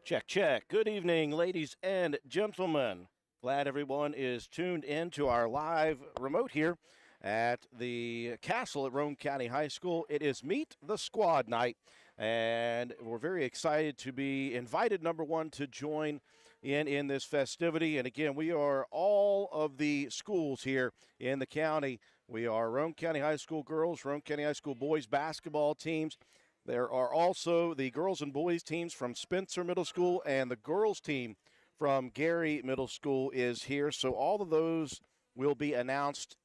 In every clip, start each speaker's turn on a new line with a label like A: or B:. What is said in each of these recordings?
A: Check, check. Good evening, ladies and gentlemen. Glad everyone is tuned in to our live remote here at the castle at Roane County High School. It is Meet the Squad night, and we're very excited to be invited, number one, to join in this festivity. And again, we are all of the schools here in the county. We are Roane County High School girls, Roane County High School boys basketball teams. There are also the girls and boys teams from Spencer Middle School, and the girls team from Gary Middle School is here. So all of those will be announced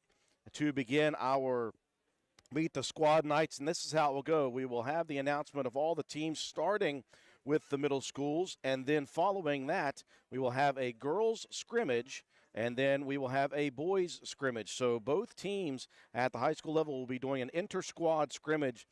A: to begin our Meet the Squad nights, and this is how it will go. We will have the announcement of all the teams starting with the middle schools, and then following that, we will have a girls' scrimmage, and then we will have a boys' scrimmage. So both teams at the high school level will be doing an inter-squad scrimmage.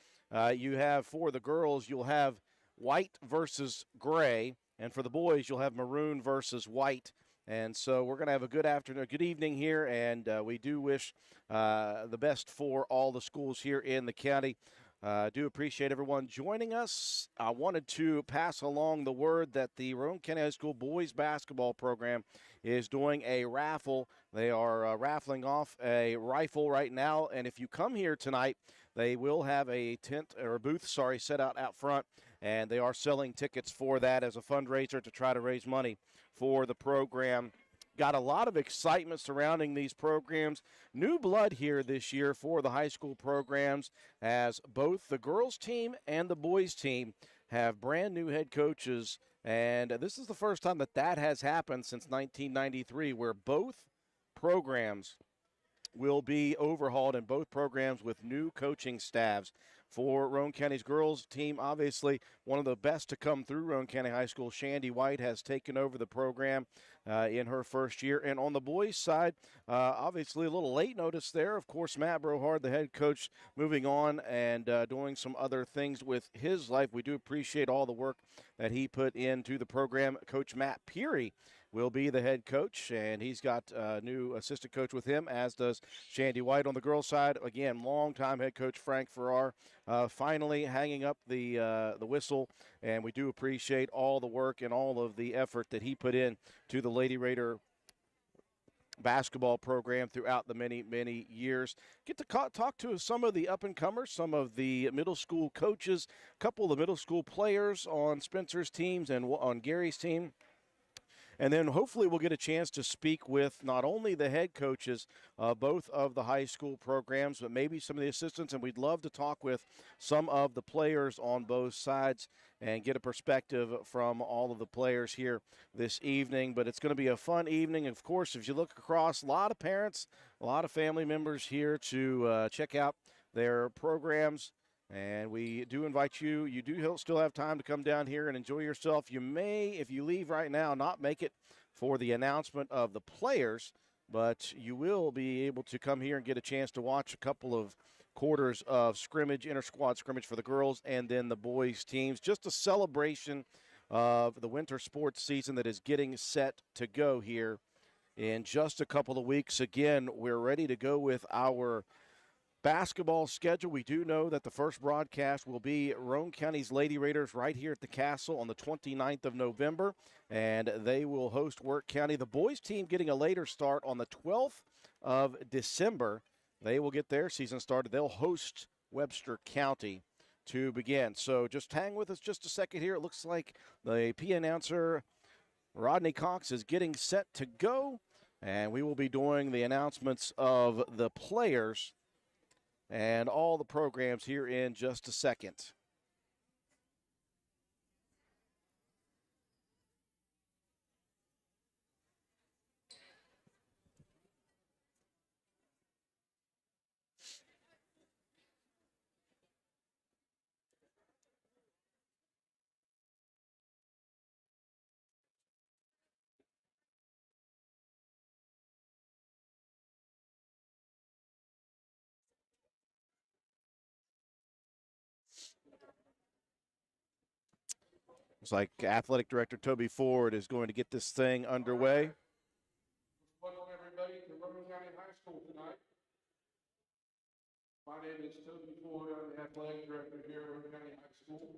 A: You have, for the girls, you'll have white versus gray, and for the boys, you'll have maroon versus white. And so we're going to have a good afternoon, good evening here, and we do wish the best for all the schools here in the county. Do appreciate everyone joining us. I wanted to pass along the word that the Roane County High School boys basketball program is doing a raffle. They are raffling off a rifle right now, and if you come here tonight, they will have a tent or a booth, set out front, and they are selling tickets for that as a fundraiser to try to raise money for the program. Got a lot of excitement surrounding these programs. New blood here this year for the high school programs, as both the girls team and the boys team have brand new head coaches. And this is the first time that has happened since 1993, where both programs will be overhauled, and both programs with new coaching staffs. For Roane County's girls team, obviously one of the best to come through Roane County High School, Shandy White, has taken over the program in her first year. And on the boys' side, obviously a little late notice there. Of course, Matt Brohard, the head coach, moving on and doing some other things with his life. We do appreciate all the work that he put into the program. Coach Matt Peary will be the head coach, and he's got a new assistant coach with him, as does Shandy White. On the girls' side, again, longtime head coach Frank Farrar, finally hanging up the whistle, and we do appreciate all the work and all of the effort that he put in to the Lady Raider basketball program throughout the many years. Get to talk to some of the up-and-comers, some of the middle school coaches, a couple of the middle school players on Spencer's teams and on Gary's team. And then hopefully we'll get a chance to speak with not only the head coaches of both of the high school programs, but maybe some of the assistants. And we'd love to talk with some of the players on both sides and get a perspective from all of the players here this evening. But it's going to be a fun evening. Of course, if you look across, a lot of parents, a lot of family members here to check out their programs. And we do invite you. You do still have time to come down here and enjoy yourself. You may, if you leave right now, not make it for the announcement of the players, but you will be able to come here and get a chance to watch a couple of quarters of scrimmage, inter-squad scrimmage for the girls and then the boys teams. Just a celebration of the winter sports season that is getting set to go here in just a couple of weeks. Again, we're ready to go with our basketball schedule. We do know that the first broadcast will be Roane County's Lady Raiders right here at the Castle on the 29th of November, and they will host Wirt County. The boys team getting a later start on the 12th of December. They will get their season started. They'll host Webster County to begin. So just hang with us just a second here. It looks like the P announcer, Rodney Cox, is getting set to go, and we will be doing the announcements of the players and all the programs here in just a second. It's like Athletic Director Toby Ford is going to get this thing underway.
B: Welcome everybody to Roane County High School tonight. My name is Toby Ford. I'm the athletic director here at Roane County High School.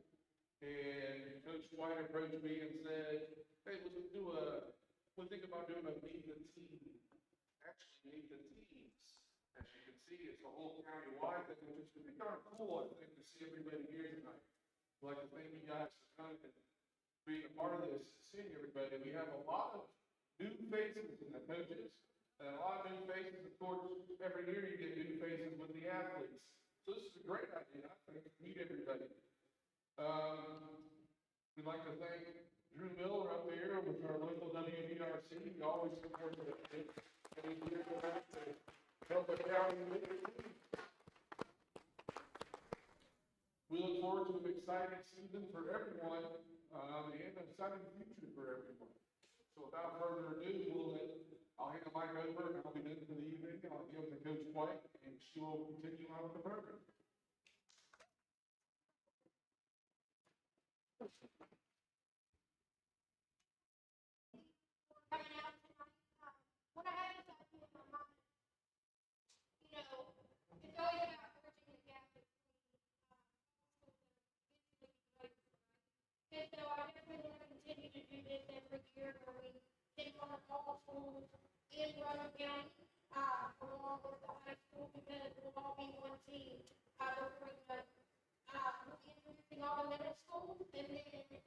B: And Coach White approached me and said, hey, we'll think about doing a meet the team. Actually, meet the teams. As you can see, it's a whole county-wide thing, which is pretty darn cool, I think, to see everybody here tonight. I'd like to thank you guys for coming and being a part of this, seeing everybody. We have a lot of new faces in the coaches, and a lot of new faces, of course, every year you get new faces with the athletes. So this is a great idea, I think, to meet everybody. We'd like to thank Drew Miller up here with our local WDRC. He always supports the kids, and he's here tonight to help the county with the team. We look forward to an exciting season for everyone, and an exciting future for everyone. So without further ado, I'll hand the mic over, and I'll be done for the evening. I'll give it to Coach White, and she will continue on with the program.
C: And so I definitely want to continue to do this every year where we take on all schools in Roanoke County, along with the high school, because we'll all be one team. We'll be introducing all the middle schools, and then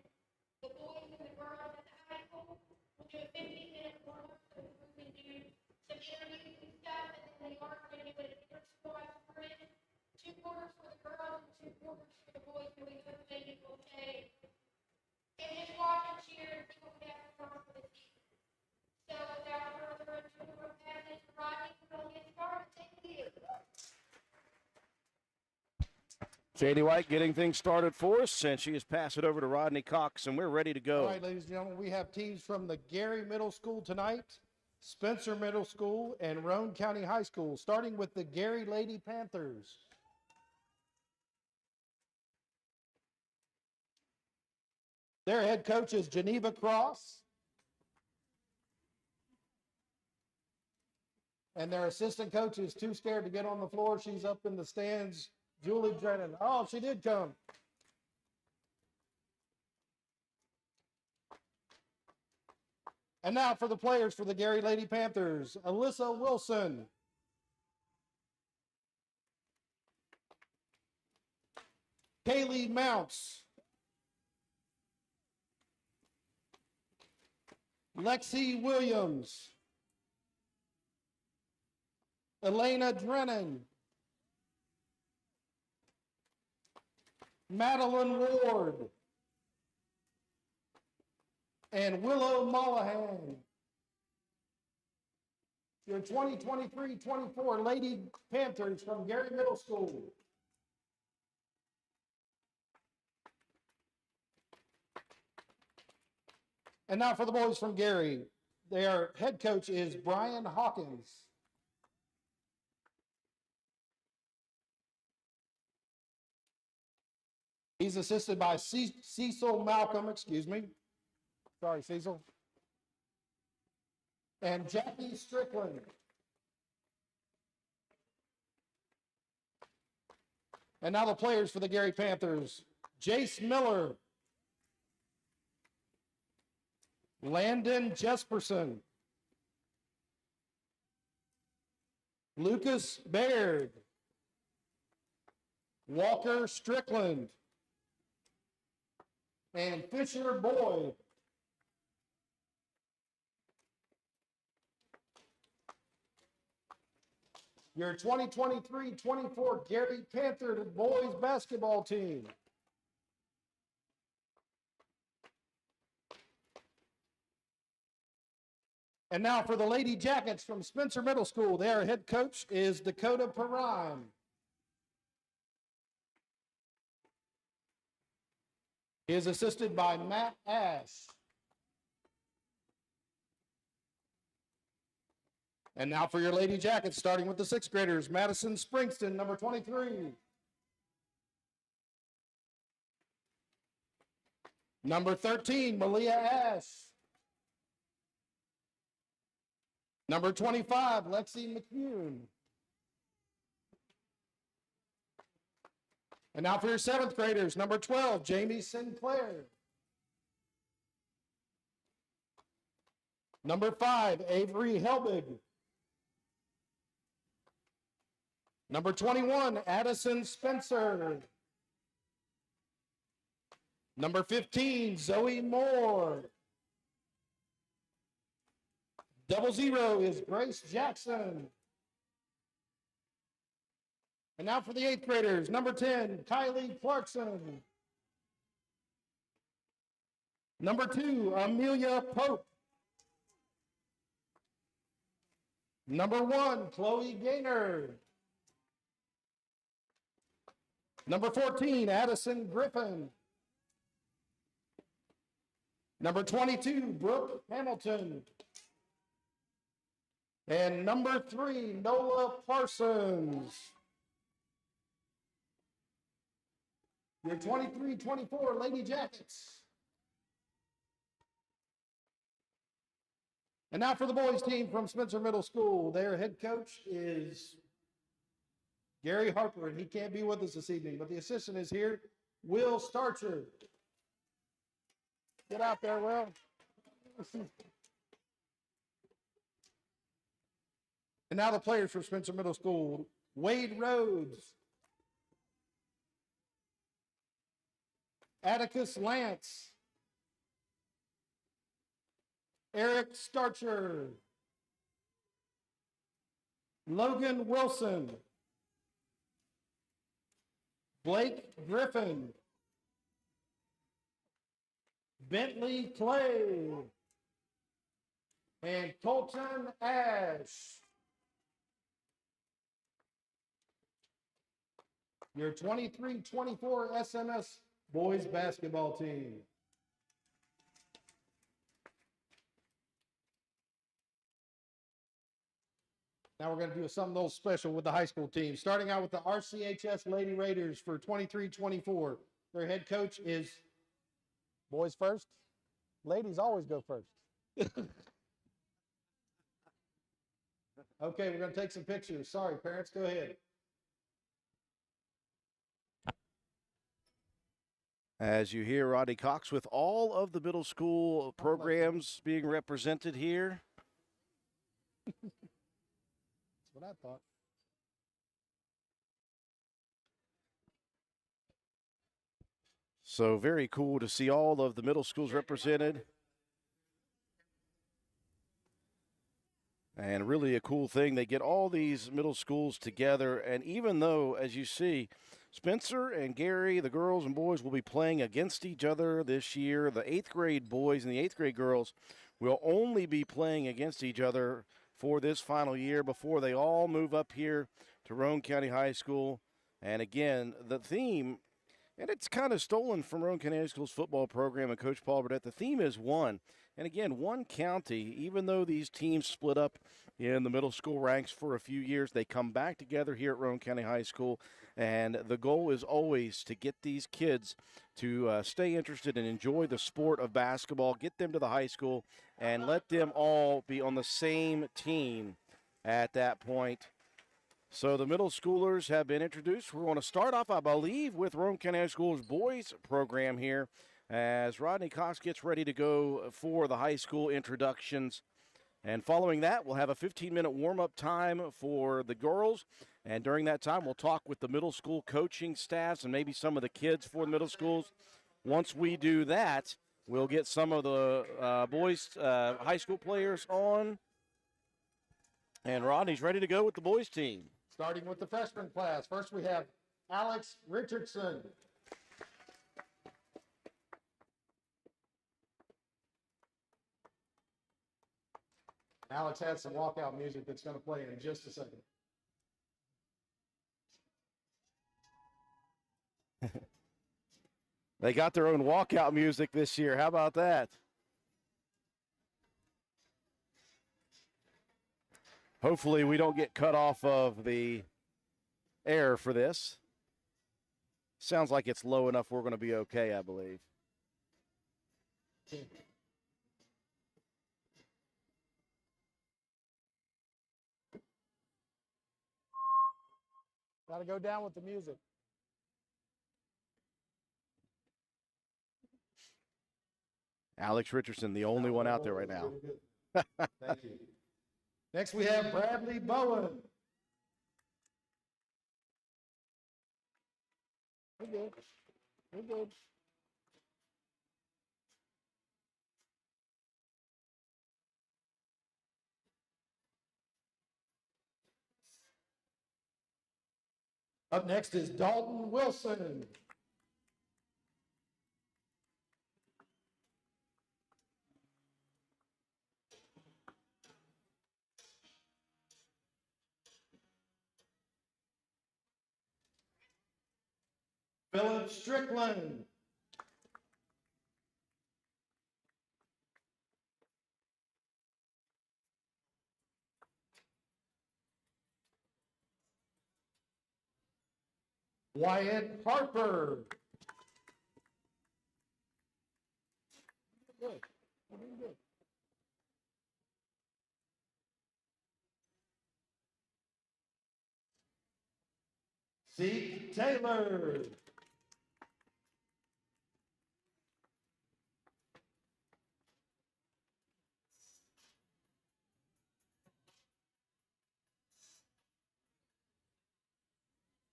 C: the boys and the girls at the high school. We'll do a 15-minute warm-up so we can do some interviews and stuff, and then they are going to do it at a different school I supported. 2 quarters for the girls and 2 quarters for the boys, so we hope they will take. And just watch and cheer and see what we have to offer for the season. So without further ado, we'll pass it to Rodney. We'll get started. Thank you.
A: J.D. White getting things started for us, and she has passed it over to Rodney Cox, and we're ready to go.
D: All right, ladies and gentlemen, we have teams from the Gary Middle School tonight, Spencer Middle School, and Roane County High School, starting with the Gary Lady Panthers. Their head coach is Geneva Cross. And their assistant coach is too scared to get on the floor. She's up in the stands, Julie Drennan. Oh, she did come. And now for the players for the Gary Lady Panthers, Alyssa Wilson. Kaylee Mounts. Lexi Williams. Elena Drennan. Madeline Ward. And Willow Mollahan. Your 2023-24 Lady Panthers from Gary Middle School. And now for the boys from Gary. Their head coach is Brian Hawkins. He's assisted by Cecil Malcolm, excuse me. Sorry, Cecil. And Jackie Strickland. And now the players for the Gary Panthers. Jace Miller. Landon Jesperson. Lucas Baird. Walker Strickland. And Fisher Boyd. Your 2023-24 Gary Panther boys basketball team. And now for the Lady Jackets from Spencer Middle School. Their head coach is Dakota Perrine. He is assisted by Matt Ash. And now for your Lady Jackets, starting with the 6th graders, Madison Springston, number 23. Number 13, Malia Ash. Number 25, Lexi McCune. And now for your 7th graders, number 12, Jamie Sinclair. Number 5, Avery Helbig. Number 21, Addison Spencer. Number 15, Zoe Moore. 00 is Grace Jackson. And now for the 8th graders, number 10, Kylie Clarkson. Number 2, Amelia Pope. Number 1, Chloe Gaynor. Number 14, Addison Griffin. Number 22, Brooke Hamilton. And number 3, Noah Parsons. Your 23-24 Lady Jackets. And now for the boys team from Spencer Middle School. Their head coach is Gary Harper, and he can't be with us this evening, but the assistant is here, Will Starcher. Get out there, Will. And now the players for Spencer Middle School. Wade Rhodes. Atticus Lance. Eric Starcher. Logan Wilson. Blake Griffin. Bentley Clay. And Colton Ash. Your 23-24 SMS boys basketball team. Now we're going to do something a little special with the high school team. Starting out with the RCHS Lady Raiders for 23-24. Their head coach is boys first. Ladies always go first. Okay, we're going to take some pictures. Sorry, parents, go ahead.
A: As you hear Rodney Cox with all of the middle school programs being represented here.
D: That's what I thought.
A: So very cool to see all of the middle schools represented. And really a cool thing, they get all these middle schools together, and even though, as you see, Spencer and Gary, the girls and boys, will be playing against each other this year. The 8th grade boys and the 8th grade girls will only be playing against each other for this final year before they all move up here to Roane County High School. And again, the theme, and it's kind of stolen from Roane County High School's football program and Coach Paul Burdett, the theme is one. And again, one county, even though these teams split up in the middle school ranks for a few years, they come back together here at Roane County High School. And the goal is always to get these kids to stay interested and enjoy the sport of basketball, get them to the high school, and let them all be on the same team at that point. So the middle schoolers have been introduced. We're going to start off, I believe, with Roane County High School's boys program here as Rodney Cox gets ready to go for the high school introductions. And following that, we'll have a 15-minute warm-up time for the girls. And during that time, we'll talk with the middle school coaching staffs and maybe some of the kids for the middle schools. Once we do that, we'll get some of the boys high school players on. And Rodney's ready to go with the boys team.
D: Starting with the freshman class. First we have Alex Richardson. Alex has some walkout music that's going to play in just a second.
A: They got their own walkout music this year. How about that? Hopefully we don't get cut off of the air for this. Sounds like it's low enough we're going to be okay, I believe.
D: Got to go down with the music.
A: Alex Richardson, the only one out there right now.
D: Thank you. Next, we have Bradley Bowen. We're good. We're good. Up next is Dalton Wilson. Philip Strickland. Wyatt Harper. Good. We're doing good. Zeke Taylor.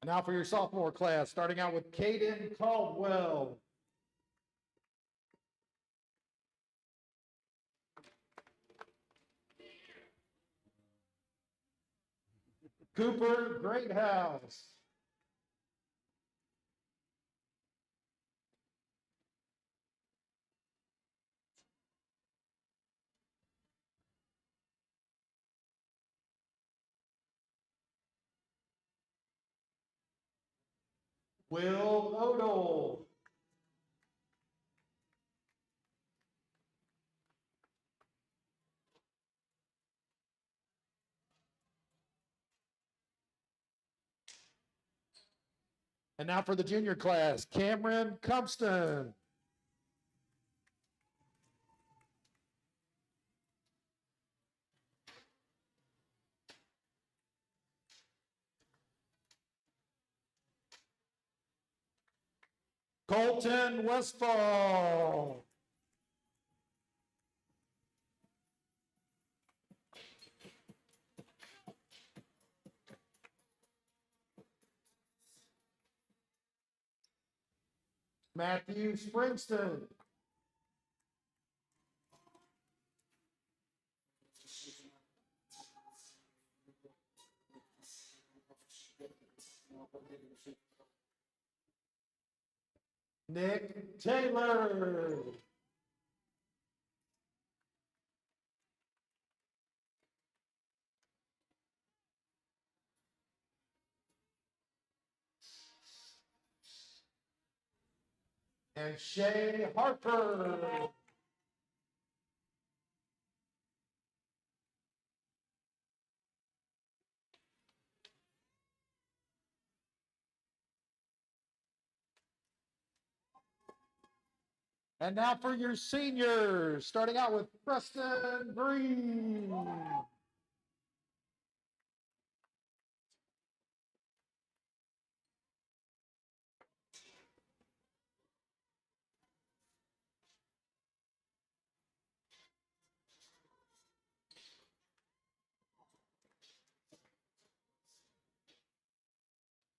D: Now for your sophomore class, starting out with Caden Caldwell. Cooper Greathouse. Will Odell. And now for the junior class, Cameron Compston. Colton Westfall. Matthew Springston. Nick Taylor. And Shay Harper. And now for your seniors, starting out with Preston Green.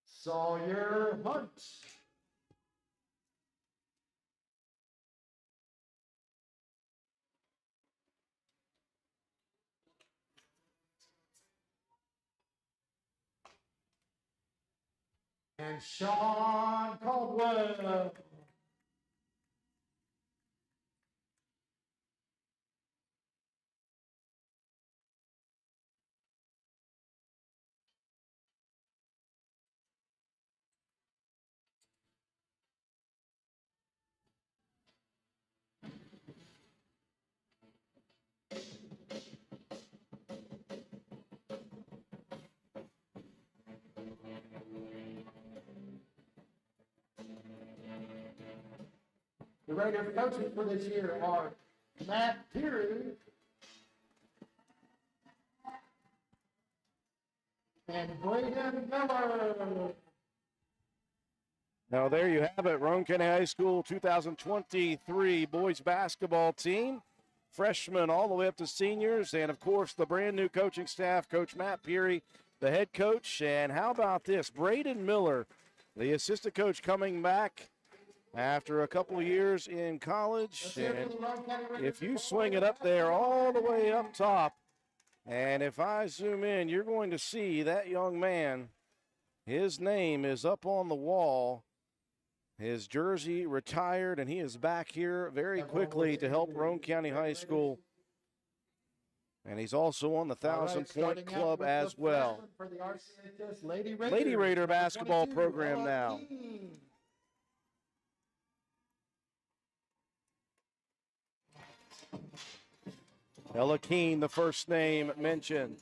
D: Sawyer Hunt. And Sean Caldwell. The regular coaches for this year are Matt Peary and Braden Miller.
A: Now, there you have it. Roane County High School 2023 boys basketball team freshmen all the way up to seniors, and of course the brand new coaching staff, Coach Matt Peary, the head coach. And how about this, Braden Miller, the assistant coach, coming back after a couple of years in college. And if you swing it up there all the way up top, and if I zoom in, you're going to see that young man, his name is up on the wall. His jersey retired, and he is back here very quickly to help Roane County High School. And he's also on the 1,000-point club as well.
D: For the RCHS Lady
A: Raider basketball program now. Ella Keene, the first name mentioned.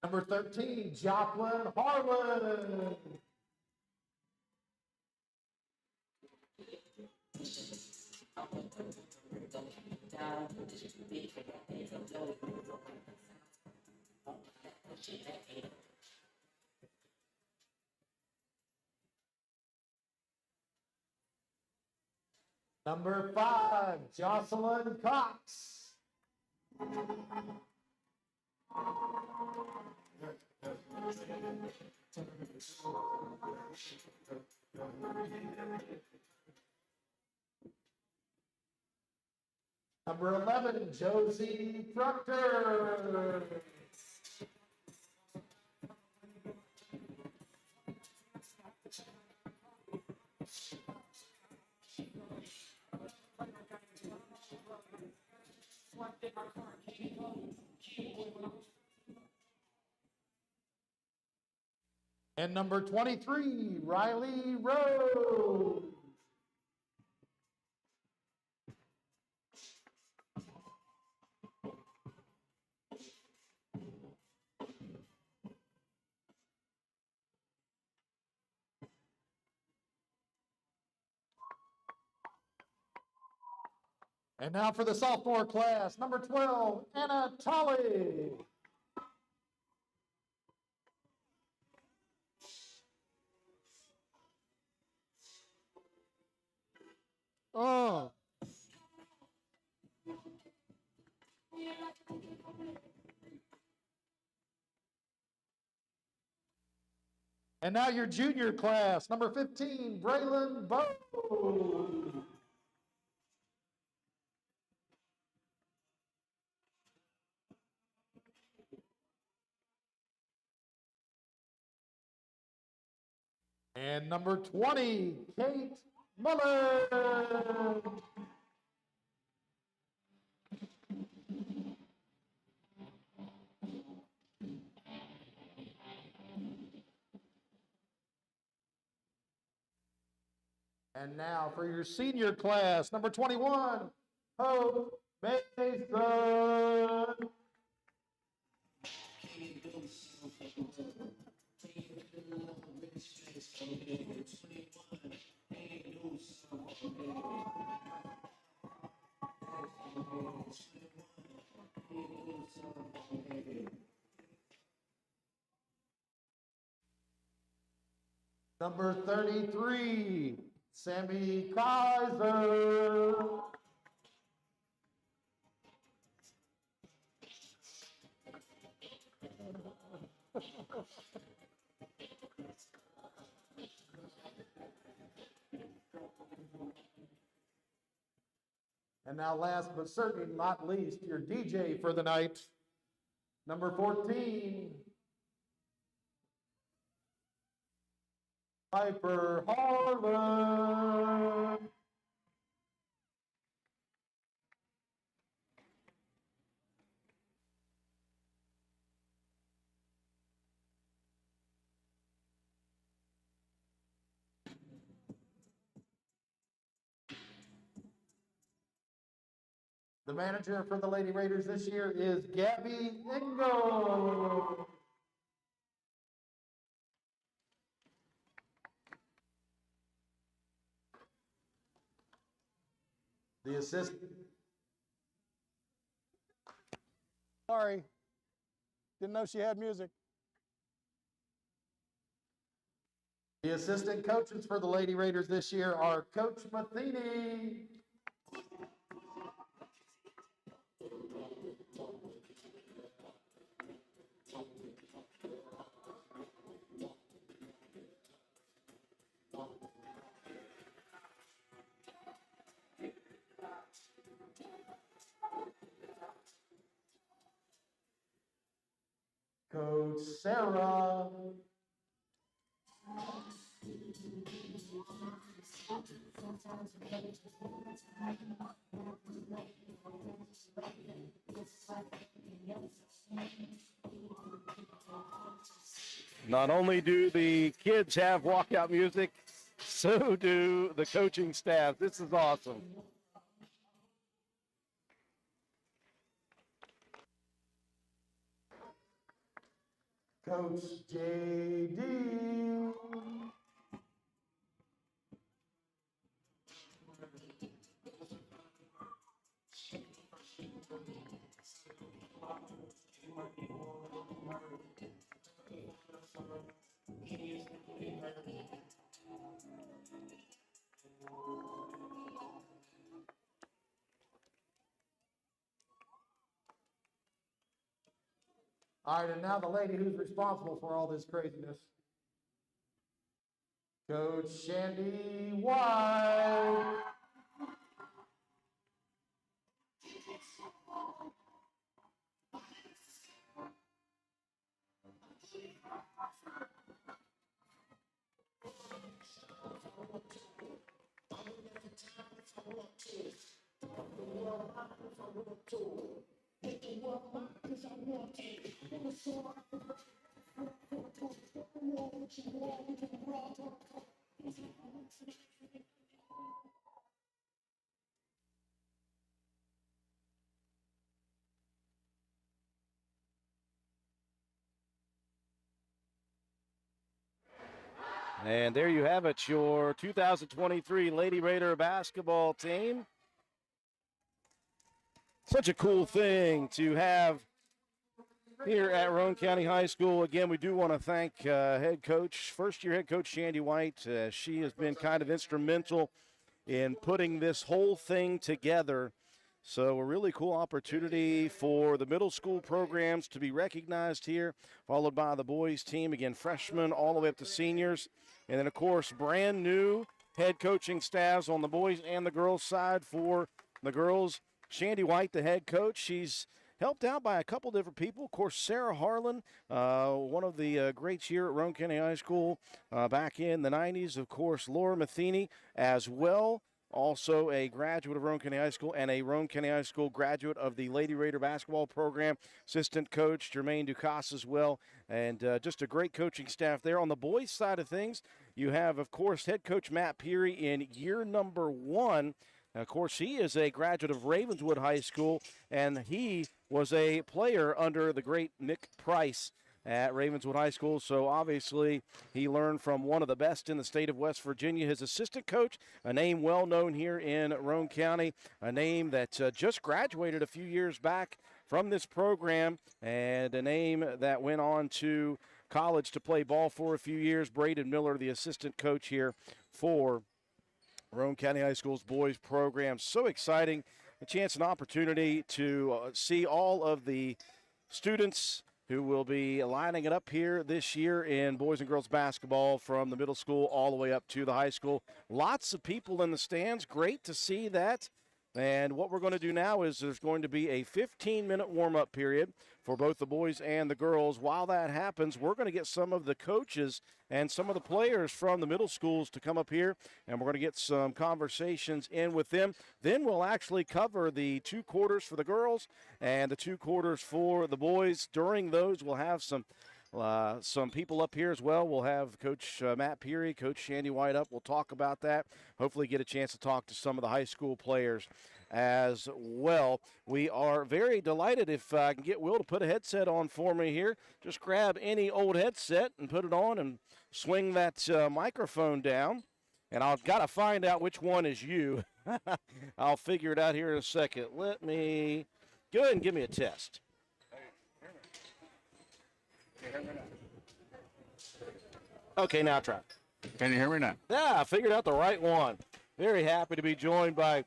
D: Number 13, Joplin Harlan. Number 5, Jocelyn Cox. Number 11, Josie Proctor. And number 23, Riley Rose. And now for the sophomore class, number 12, Anna Tully. Oh. And now your junior class, number 15, Braylon Bowe. And number 20, Kate Muller. And now for your senior class, number 21, Hope Mason. Number 33, Sammy Kaiser. And now last but certainly not least, your DJ for the night, number 14, Piper Harlan. The manager for the Lady Raiders this year is Gabby Ingo. The assistant Sorry. Didn't know she had music. The assistant coaches for the Lady Raiders this year are Coach Matheny. Coach Sarah.
A: Not only do the kids have walkout music, so do the coaching staff. This is awesome.
D: Coach JD. All right, and now the lady who's responsible for all this craziness. Coach Shandy White.
A: And there you have it, your 2023 Lady Raider basketball team. Such a cool thing to have here at Roane County High School. Again, we do want to thank head coach, first-year head coach Shandy White. She has been kind of instrumental in putting this whole thing together. So a really cool opportunity for the middle school programs to be recognized here, followed by the boys team, again, freshmen all the way up to seniors. And then, of course, brand new head coaching staffs on the boys and the girls side. For the girls, Shandy White, the head coach, she's helped out by a couple different people. Of course, Sarah Harlan, one of the greats here at Roane County High School back in the 90s. Of course, Laura Matheny as well. Also a graduate of Roane County High School and a Roane County High School graduate of the Lady Raider basketball program. Assistant coach Jermaine Ducasse as well. And just a great coaching staff there. On the boys' side of things, you have, of course, head coach Matt Peary in year number 1. Of course, he is a graduate of Ravenswood High School, and he was a player under the great Nick Price at Ravenswood High School. So obviously he learned from one of the best in the state of West Virginia. His assistant coach, a name well known here in Roane County, a name that just graduated a few years back from this program, and a name that went on to college to play ball for a few years. Braden Miller, the assistant coach here for Roane County High School's boys program. So exciting, a chance and opportunity to see all of the students who will be lining it up here this year in boys and girls basketball from the middle school all the way up to the high school. Lots of people in the stands. Great to see that. And what we're going to do now is there's going to be a 15-minute warm-up period for both the boys and the girls. While that happens, we're going to get some of the coaches and some of the players from the middle schools to come up here, and we're going to get some conversations in with them. Then we'll actually cover the 2 quarters for the girls and the 2 quarters for the boys. During those, we'll have some people up here as well. We'll have Coach Matt Peary, Coach Shandy White up. We'll talk about that. Hopefully get a chance to talk to some of the high school players as well. We are very delighted if I can get Will to put a headset on for me here. Just grab any old headset and put it on and swing that microphone down. And I've got to find out which one is you. I'll figure it out here in a second. Let me go ahead and give me a test.
B: Hey,
A: Okay, now try.
E: Can you hear me now?
A: Yeah, I figured out the right one. Very happy to be joined by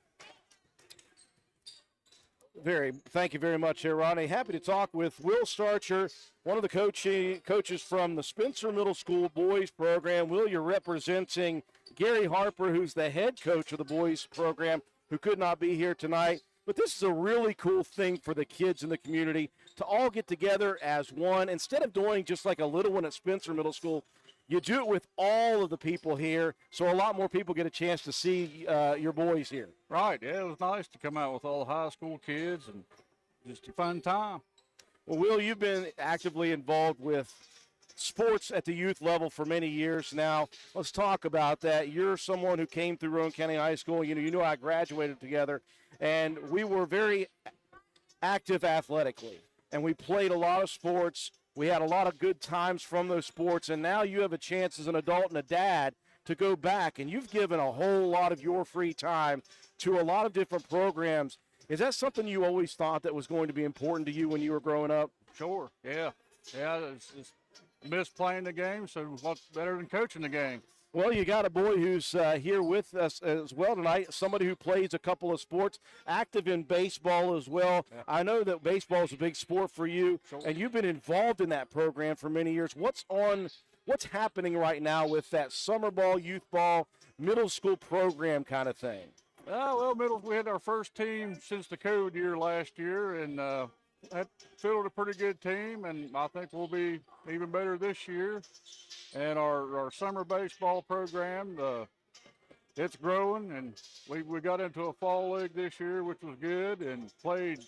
A: thank you very much here, Ronnie. Happy to talk with Will Starcher, one of the coaches from the Spencer Middle School boys program. Will, you're representing Gary Harper, who's the head coach of the boys program, who could not be here tonight. But this is a really cool thing for the kids in the community to all get together as one. Instead of doing just like a little one at Spencer Middle School, you do it with all of the people here, so a lot more people get a chance to see your boys here.
E: Right. Yeah, it was nice to come out with all the high school kids and just a fun time.
A: Well, Will, you've been actively involved with sports at the youth level for many years now. Let's talk about that. You're someone who came through Roane County High School. You know I graduated together, and we were very active athletically, and we played a lot of sports. We had a lot of good times from those sports, and now you have a chance as an adult and a dad to go back, and you've given a whole lot of your free time to a lot of different programs. Is that something you always thought that was going to be important to you when you were growing up?
E: Sure. Yeah. Yeah. It's miss playing the game, so what's better than coaching the game?
A: Well, you got a boy who's here with us as well tonight, somebody who plays a couple of sports, active in baseball as well.
E: Yeah.
A: I know that baseball is a big sport for you,
E: Sure.
A: and you've been involved in that program for many years. What's happening right now with that summer ball, youth ball, middle school program kind of thing?
E: We had our first team since the COVID year last year, and that fielded a pretty good team, and I think we'll be even better this year. And our summer baseball program, it's growing, and we got into a fall league this year, which was good, and played,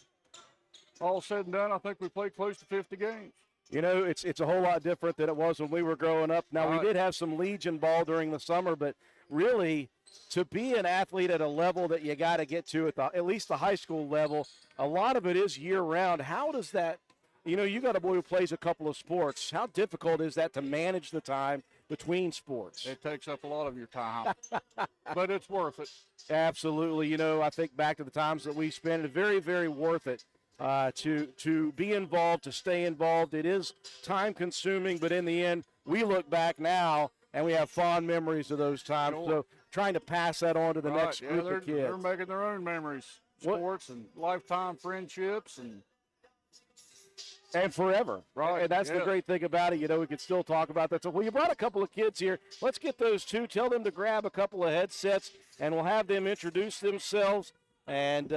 E: all said and done, I think we played close to 50 games.
A: You know, it's a whole lot different than it was when we were growing up. Now,
E: Right.
A: we did have some Legion ball during the summer, but really, to be an athlete at a level that you got to get to at least the high school level, a lot of it is year-round. How does that, you got a boy who plays a couple of sports. How difficult is that to manage the time between sports?
E: It takes up a lot of your time, but it's worth it.
A: Absolutely. I think back to the times that we spent. It's very, very worth it to be involved, to stay involved. It is time-consuming, but in the end, we look back now, and we have fond memories of those times.
E: Sure.
A: So trying to pass that on to the
E: Right.
A: next
E: Yeah,
A: group of kids.
E: they're making their own memories,
A: What-
E: sports and lifetime friendships, and
A: forever.
E: Right,
A: And that's the
E: yeah.
A: great thing about it. We can still talk about that. So, well, you brought a couple of kids here. Let's get those two. Tell them to grab a couple of headsets, and we'll have them introduce themselves. And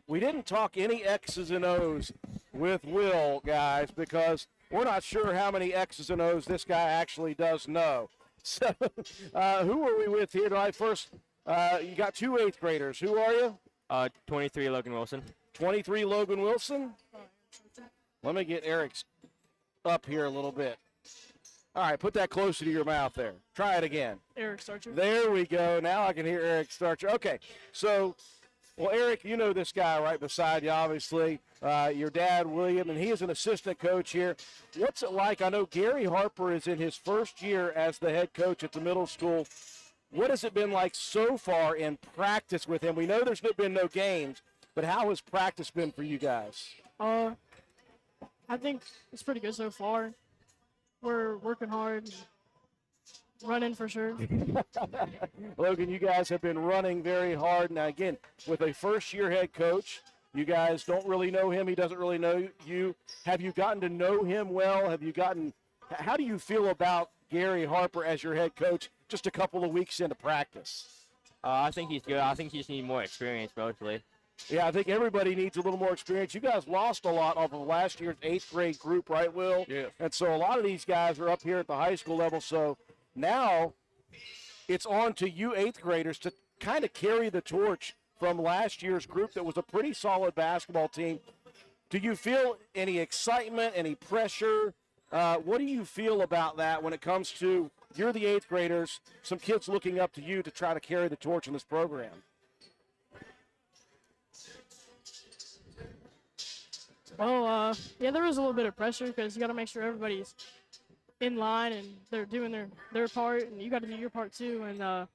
A: we didn't talk any X's and O's with Will, guys, because we're not sure how many X's and O's this guy actually does know. So, who are we with here tonight? First, you got two 8th graders. Who are you?
F: 23 Logan Wilson.
A: 23 Logan Wilson. Let me get Eric's up here a little bit. All right, put that closer to your mouth there. Try it again.
G: Eric Starcher.
A: There we go. Now I can hear Eric Starcher. Okay, so, well, Eric, you know this guy right beside you, obviously. Your dad, William, and he is an assistant coach here. What's it like? I know Gary Harper is in his first year as the head coach at the middle school. What has it been like so far in practice with him? We know there's been no games, but how has practice been for you guys?
G: I think it's pretty good so far. We're working hard, running for sure.
A: Logan, you guys have been running very hard. Now, again, with a first-year head coach, you guys don't really know him. He doesn't really know you. Have you gotten to know him well? How do you feel about Gary Harper as your head coach just a couple of weeks into practice?
F: I think he's good. I think he just needs more experience, mostly.
A: Yeah, I think everybody needs a little more experience. You guys lost a lot off of last year's 8th grade group, right, Will?
E: Yes.
A: And so a lot of these guys are up here at the high school level. So now it's on to you 8th graders to kind of carry the torch from last year's group that was a pretty solid basketball team. Do you feel any excitement, any pressure? What do you feel about that when it comes to you're the 8th graders, some kids looking up to you to try to carry the torch in this program?
G: Well, yeah, there is a little bit of pressure because you got to make sure everybody's in line and they're doing their part, and you got to do your part too. And yeah,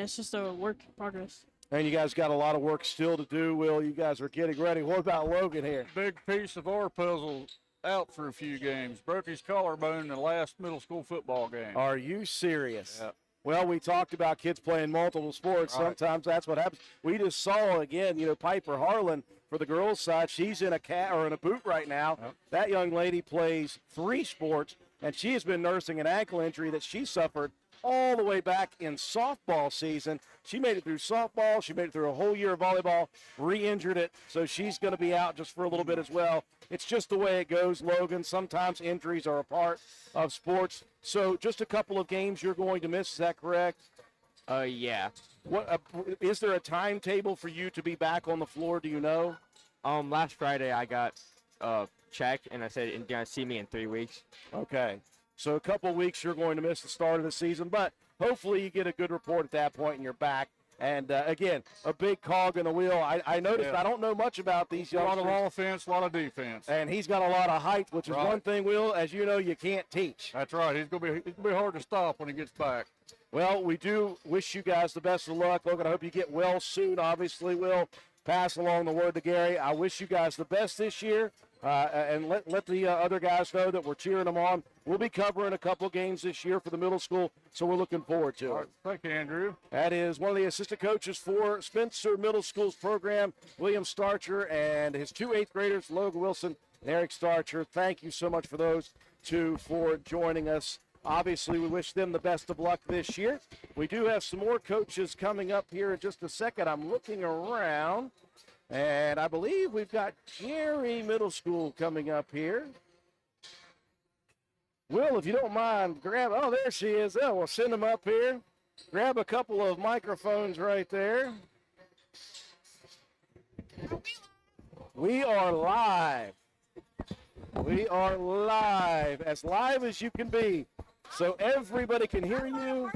G: it's just a work in progress.
A: And you guys got a lot of work still to do, Will. You guys are getting ready. What about Logan here?
E: big piece of our puzzle out for a few games. Broke his collarbone in the last middle school football game.
A: Are you serious?
E: Yep.
A: Well, we talked about kids playing multiple sports.
E: Right.
A: Sometimes that's what happens. We just saw again, Piper Harlan for the girls' side. She's in a boot right now.
E: Yep.
A: That young lady plays 3 sports, and she has been nursing an ankle injury that she suffered all the way back in softball season. She made it through softball. She made it through a whole year of volleyball, re-injured it, so she's going to be out just for a little bit as well. It's just the way it goes, Logan. Sometimes injuries are a part of sports. So just a couple of games you're going to miss, is that correct?
F: Yeah.
A: What is there a timetable for you to be back on the floor, do you know?
F: Last Friday I got checked, and I said you're gonna see me in 3 weeks.
A: Okay. So a couple of weeks you're going to miss the start of the season, but hopefully you get a good report at that point and you're back. And, again, a big cog in the wheel. I noticed,
E: Yeah.
A: I don't know much about these
E: A lot
A: youngsters.
E: of offense, a lot of defense.
A: And he's got a lot of height, which is
E: Right.
A: one thing, Will, as you know, you can't teach.
E: That's right. He's gonna be hard to stop when he gets back.
A: Well, we do wish you guys the best of luck. Logan, I hope you get well soon. Obviously, Will, pass along the word to Gary. I wish you guys the best this year. And let the other guys know that we're cheering them on. We'll be covering a couple games this year for the middle school, so we're looking forward to
E: All
A: it.
E: right. Thank you, Andrew.
A: That is one of the assistant coaches for Spencer Middle School's program, William Starcher, and his 2 8th graders, Logan Wilson and Eric Starcher. Thank you so much for those two for joining us. Obviously, we wish them the best of luck this year. We do have some more coaches coming up here in just a second. I'm looking around, and I believe we've got Gary Middle School coming up here. Will, if you don't mind, oh, there she is. Oh, we'll send them up here. Grab a couple of microphones right there. We are live. We are live as you can be. So everybody can hear you.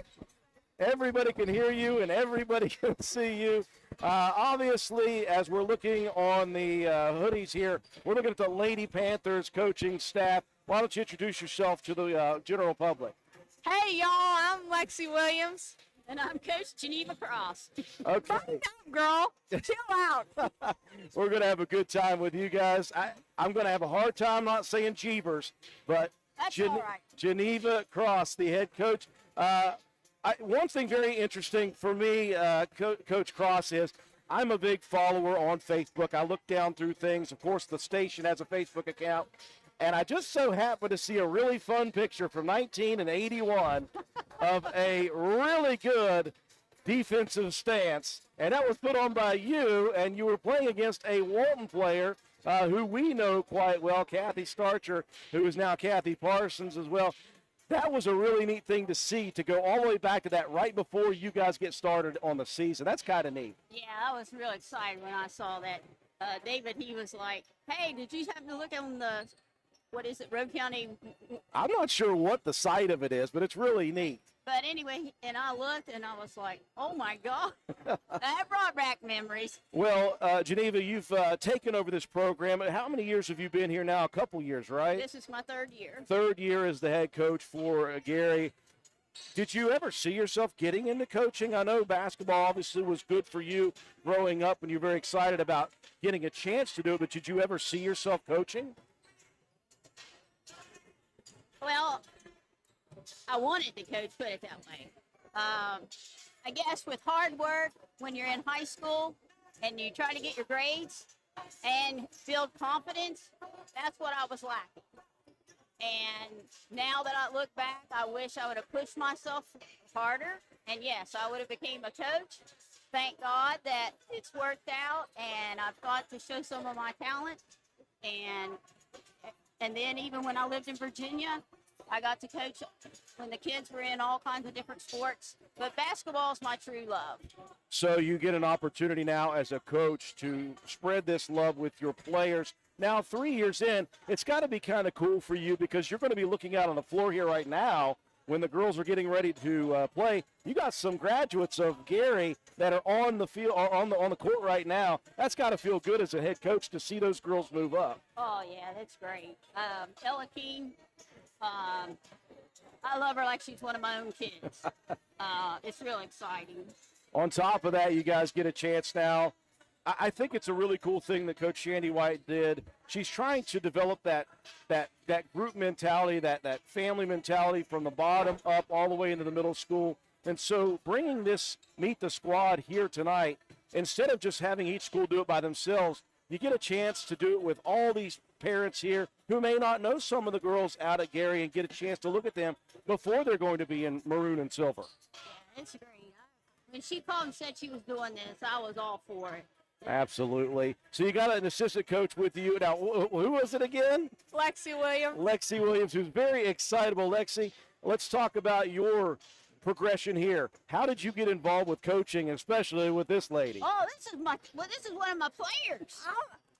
A: Everybody can hear you, and everybody can see you. Obviously, as we're looking on the hoodies here, we're looking at the Lady Panthers coaching staff. Why don't you introduce yourself to the general public?
H: Hey y'all, I'm Lexi Williams, and I'm Coach Geneva Cross.
A: Okay.
H: Button up, girl. Chill out.
A: We're going to have a good time with you guys. I'm going to have a hard time not saying Jeebers, but
H: That's all right.
A: Geneva Cross, the head coach. One thing very interesting for me, Coach Cross, is I'm a big follower on Facebook. I look down through things. Of course, the station has a Facebook account. And I just so happened to see a really fun picture from 1981 of a really good defensive stance. And that was put on by you, and you were playing against a Walton player who we know quite well, Kathy Starcher, who is now Kathy Parsons as well. That was a really neat thing to see, to go all the way back to that right before you guys get started on the season. That's kind of neat.
H: Yeah, I was real excited when I saw that. David, he was like, hey, did you happen to look on the, what is it, Road County?
A: I'm not sure what the site of it is, but it's really neat.
H: But anyway, and I looked and I was like, oh my God, that brought back memories.
A: Well, Geneva, you've taken over this program. How many years have you been here now? A couple years, right?
H: This is my 3rd year.
A: 3rd year as the head coach for Gary. Did you ever see yourself getting into coaching? I know basketball obviously was good for you growing up, and you're very excited about getting a chance to do it, but did you ever see yourself coaching?
H: Well, I wanted to coach, put it that way. I guess with hard work, when you're in high school and you try to get your grades and build confidence, that's what I was lacking. And now that I look back, I wish I would have pushed myself harder. And yes, I would have became a coach. Thank God that it's worked out, and I've got to show some of my talent. And then even when I lived in Virginia, I got to coach when the kids were in all kinds of different sports. But basketball is my true love.
A: So you get an opportunity now as a coach to spread this love with your players. Now, 3 years in, it's got to be kind of cool for you because you're going to be looking out on the floor here right now when the girls are getting ready to play. You got some graduates of Gary that are on the field, or on the court right now. That's got to feel good as a head coach to see those girls move up.
H: Oh, yeah, that's great. Ella King, I love her like she's one of my own kids. It's real exciting.
A: On top of that, you guys get a chance now I think it's a really cool thing that Coach Shandy White did. She's trying to develop that group mentality, that family mentality from the bottom up all the way into the middle school. And so bringing this Meet the Squad here tonight, instead of just having each school do it by themselves, you get a chance to do it with all these parents here who may not know some of the girls out at Gary and get a chance to look at them before they're going to be in maroon and silver.
H: Yeah, it's great. When she called and said she was doing this, I was all for it.
A: Absolutely. So you got an assistant coach with you. Now, who was it again?
G: Lexi Williams.
A: Lexi Williams, who's very excitable. Lexi, let's talk about your progression here. How did you get involved with coaching, especially with this lady?
H: Oh, this is one of my players.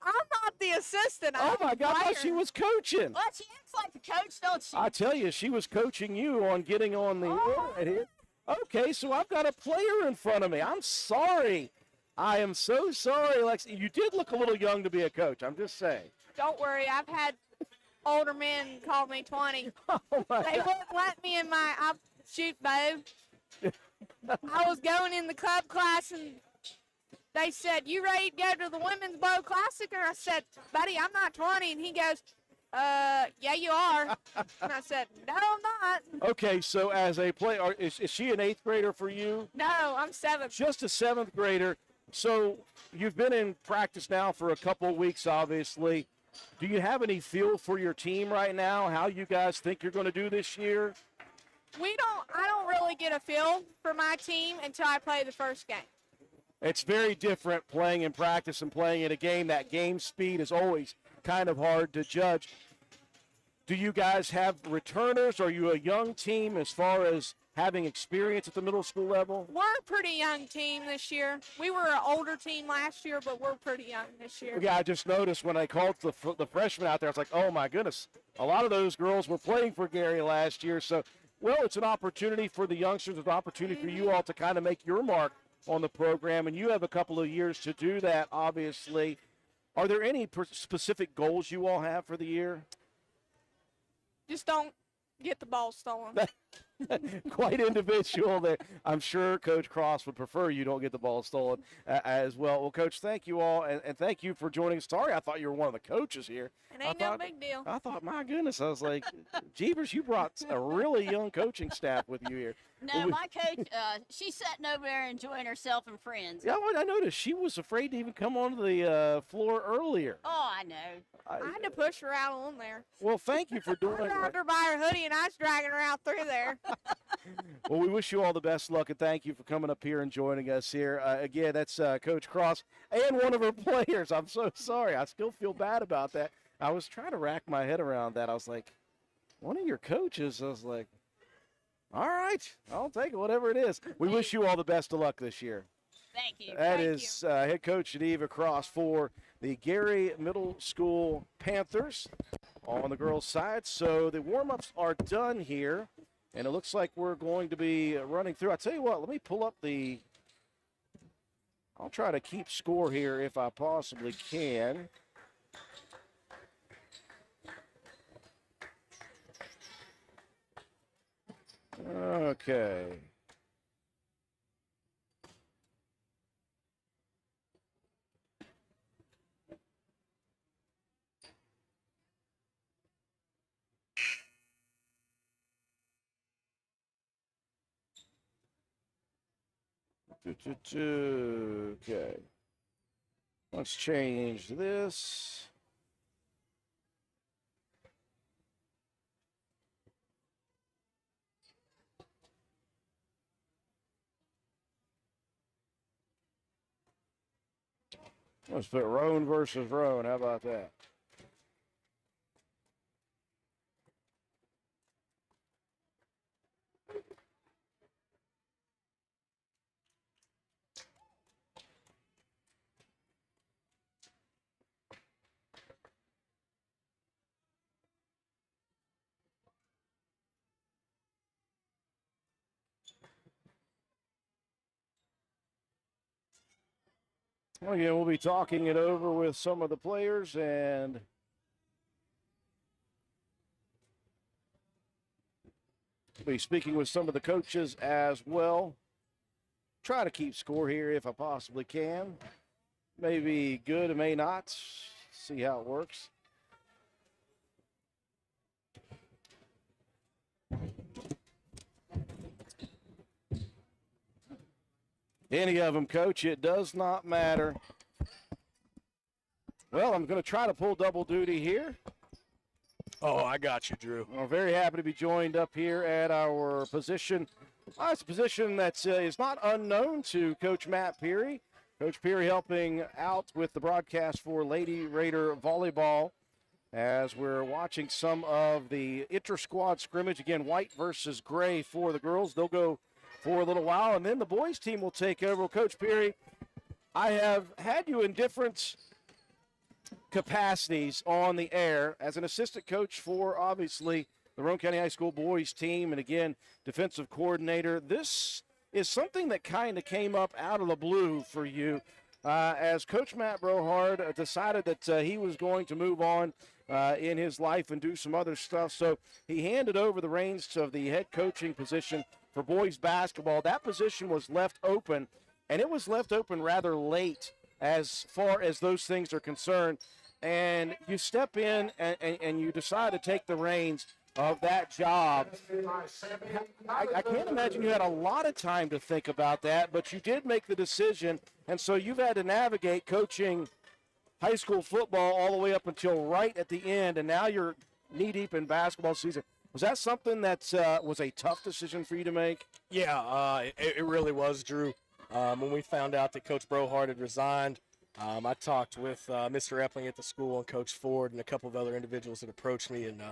G: I'm not the assistant.
A: Oh, my God, I thought she was coaching.
H: Well, she acts like a coach, don't she?
A: I tell you, she was coaching you on getting on the air right here. Okay, so I've got a player in front of me. I'm sorry. I am so sorry, Lexi. You did look a little young to be a coach. I'm just saying.
G: Don't worry, I've had older men call me 20.
A: Oh, my
G: They
A: God.
G: wouldn't let me in my shoot bow. I was going in the club class and they said, "You ready to go to the Women's Bow Classic?" And I said, "Buddy, I'm not 20." And he goes, "Yeah, you are." And I said, "No, I'm not."
A: Okay, so as a player, is she an 8th grader for you?
G: No, I'm 7.
A: Just a 7th grader. So you've been in practice now for a couple of weeks, obviously. Do you have any feel for your team right now, how you guys think you're going to do this year?
G: I don't really get a feel for my team until I play the first game.
A: It's very different playing in practice and playing in a game. That game speed is always kind of hard to judge. Do you guys have returners? Are you a young team as far as having experience at the middle school level?
G: We're a pretty young team this year. We were an older team last year, but we're pretty young this year.
A: Yeah, I just noticed when I called the freshmen out there, I was like, oh, my goodness. A lot of those girls were playing for Gary last year. So, well, it's an opportunity for the youngsters, it's an opportunity for you all to kind of make your mark on the program, and you have a couple of years to do that, obviously. Are there any specific goals you all have for the year?
G: Just don't get the ball stolen.
A: Quite individual there. I'm sure Coach Cross would prefer you don't get the ball stolen as well. Well, Coach, thank you all, and thank you for joining us. Sorry, I thought you were one of the coaches here.
G: It ain't no big deal.
A: I thought, my goodness, I was like, Jeebers, you brought a really young coaching staff with you here.
H: No, my coach, she's sitting over there enjoying herself and friends.
A: Yeah, well, I noticed she was afraid to even come onto the floor earlier.
H: Oh, I know.
G: I had to push her out on there.
A: Well, thank you for doing
G: I
A: it.
G: grabbed her by her hoodie and I was dragging her out through there.
A: Well, we wish you all the best luck, and thank you for coming up here and joining us here. Again, that's Coach Cross and one of her players. I'm so sorry. I still feel bad about that. I was trying to rack my head around that. I was like, one of your coaches. I was like, all right, I'll take it, whatever it is. We wish you all the best of luck this year.
H: Thank you.
A: That is head coach Geneva Cross for the Gary Middle School Panthers on the girls' side. So the warm-ups are done here, and it looks like we're going to be running through. I tell you what, let me pull up I'll try to keep score here if I possibly can. Okay. Okay. Let's change this. Let's put Roan versus Roan. How about that? Well, again, we'll be talking it over with some of the players and be speaking with some of the coaches as well. Try to keep score here if I possibly can. may be good, it may not. See how it works. Any of them, Coach, it does not matter. Well, I'm going to try to pull double duty here.
I: Oh, I got you, Drew.
A: We're very happy to be joined up here at our position. It's a position that is not unknown to Coach Matt Peary. Coach Peary helping out with the broadcast for Lady Raider volleyball as we're watching some of the inter-squad scrimmage. Again, white versus gray for the girls. They'll go for a little while, and then the boys team will take over. Well, Coach Peary, I have had you in different capacities on the air as an assistant coach for, obviously, the Roane County High School boys team, and again, defensive coordinator. This is something that kind of came up out of the blue for you as Coach Matt Brohard decided that he was going to move on in his life and do some other stuff. So he handed over the reins of the head coaching position for boys basketball. That position was left open, and it was left open rather late as far as those things are concerned. And you step in and you decide to take the reins of that job. I can't imagine you had a lot of time to think about that, but you did make the decision, and so you've had to navigate coaching high school football all the way up until right at the end, and now you're knee-deep in basketball season. Was that something that was a tough decision for you to make?
I: Yeah, it really was, Drew. When we found out that Coach Brohard had resigned, I talked with Mr. Epling at the school and Coach Ford and a couple of other individuals that approached me and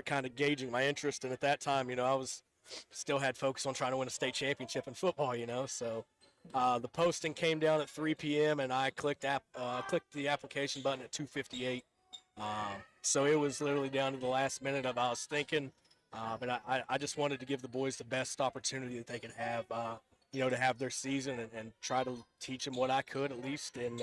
I: kind of gauging my interest. And at that time, I was still had focus on trying to win a state championship in football, So the posting came down at 3 p.m. and I clicked the application button at 2:58. So it was literally down to the last minute of I was thinking, but I just wanted to give the boys the best opportunity that they could have, to have their season and try to teach them what I could at least and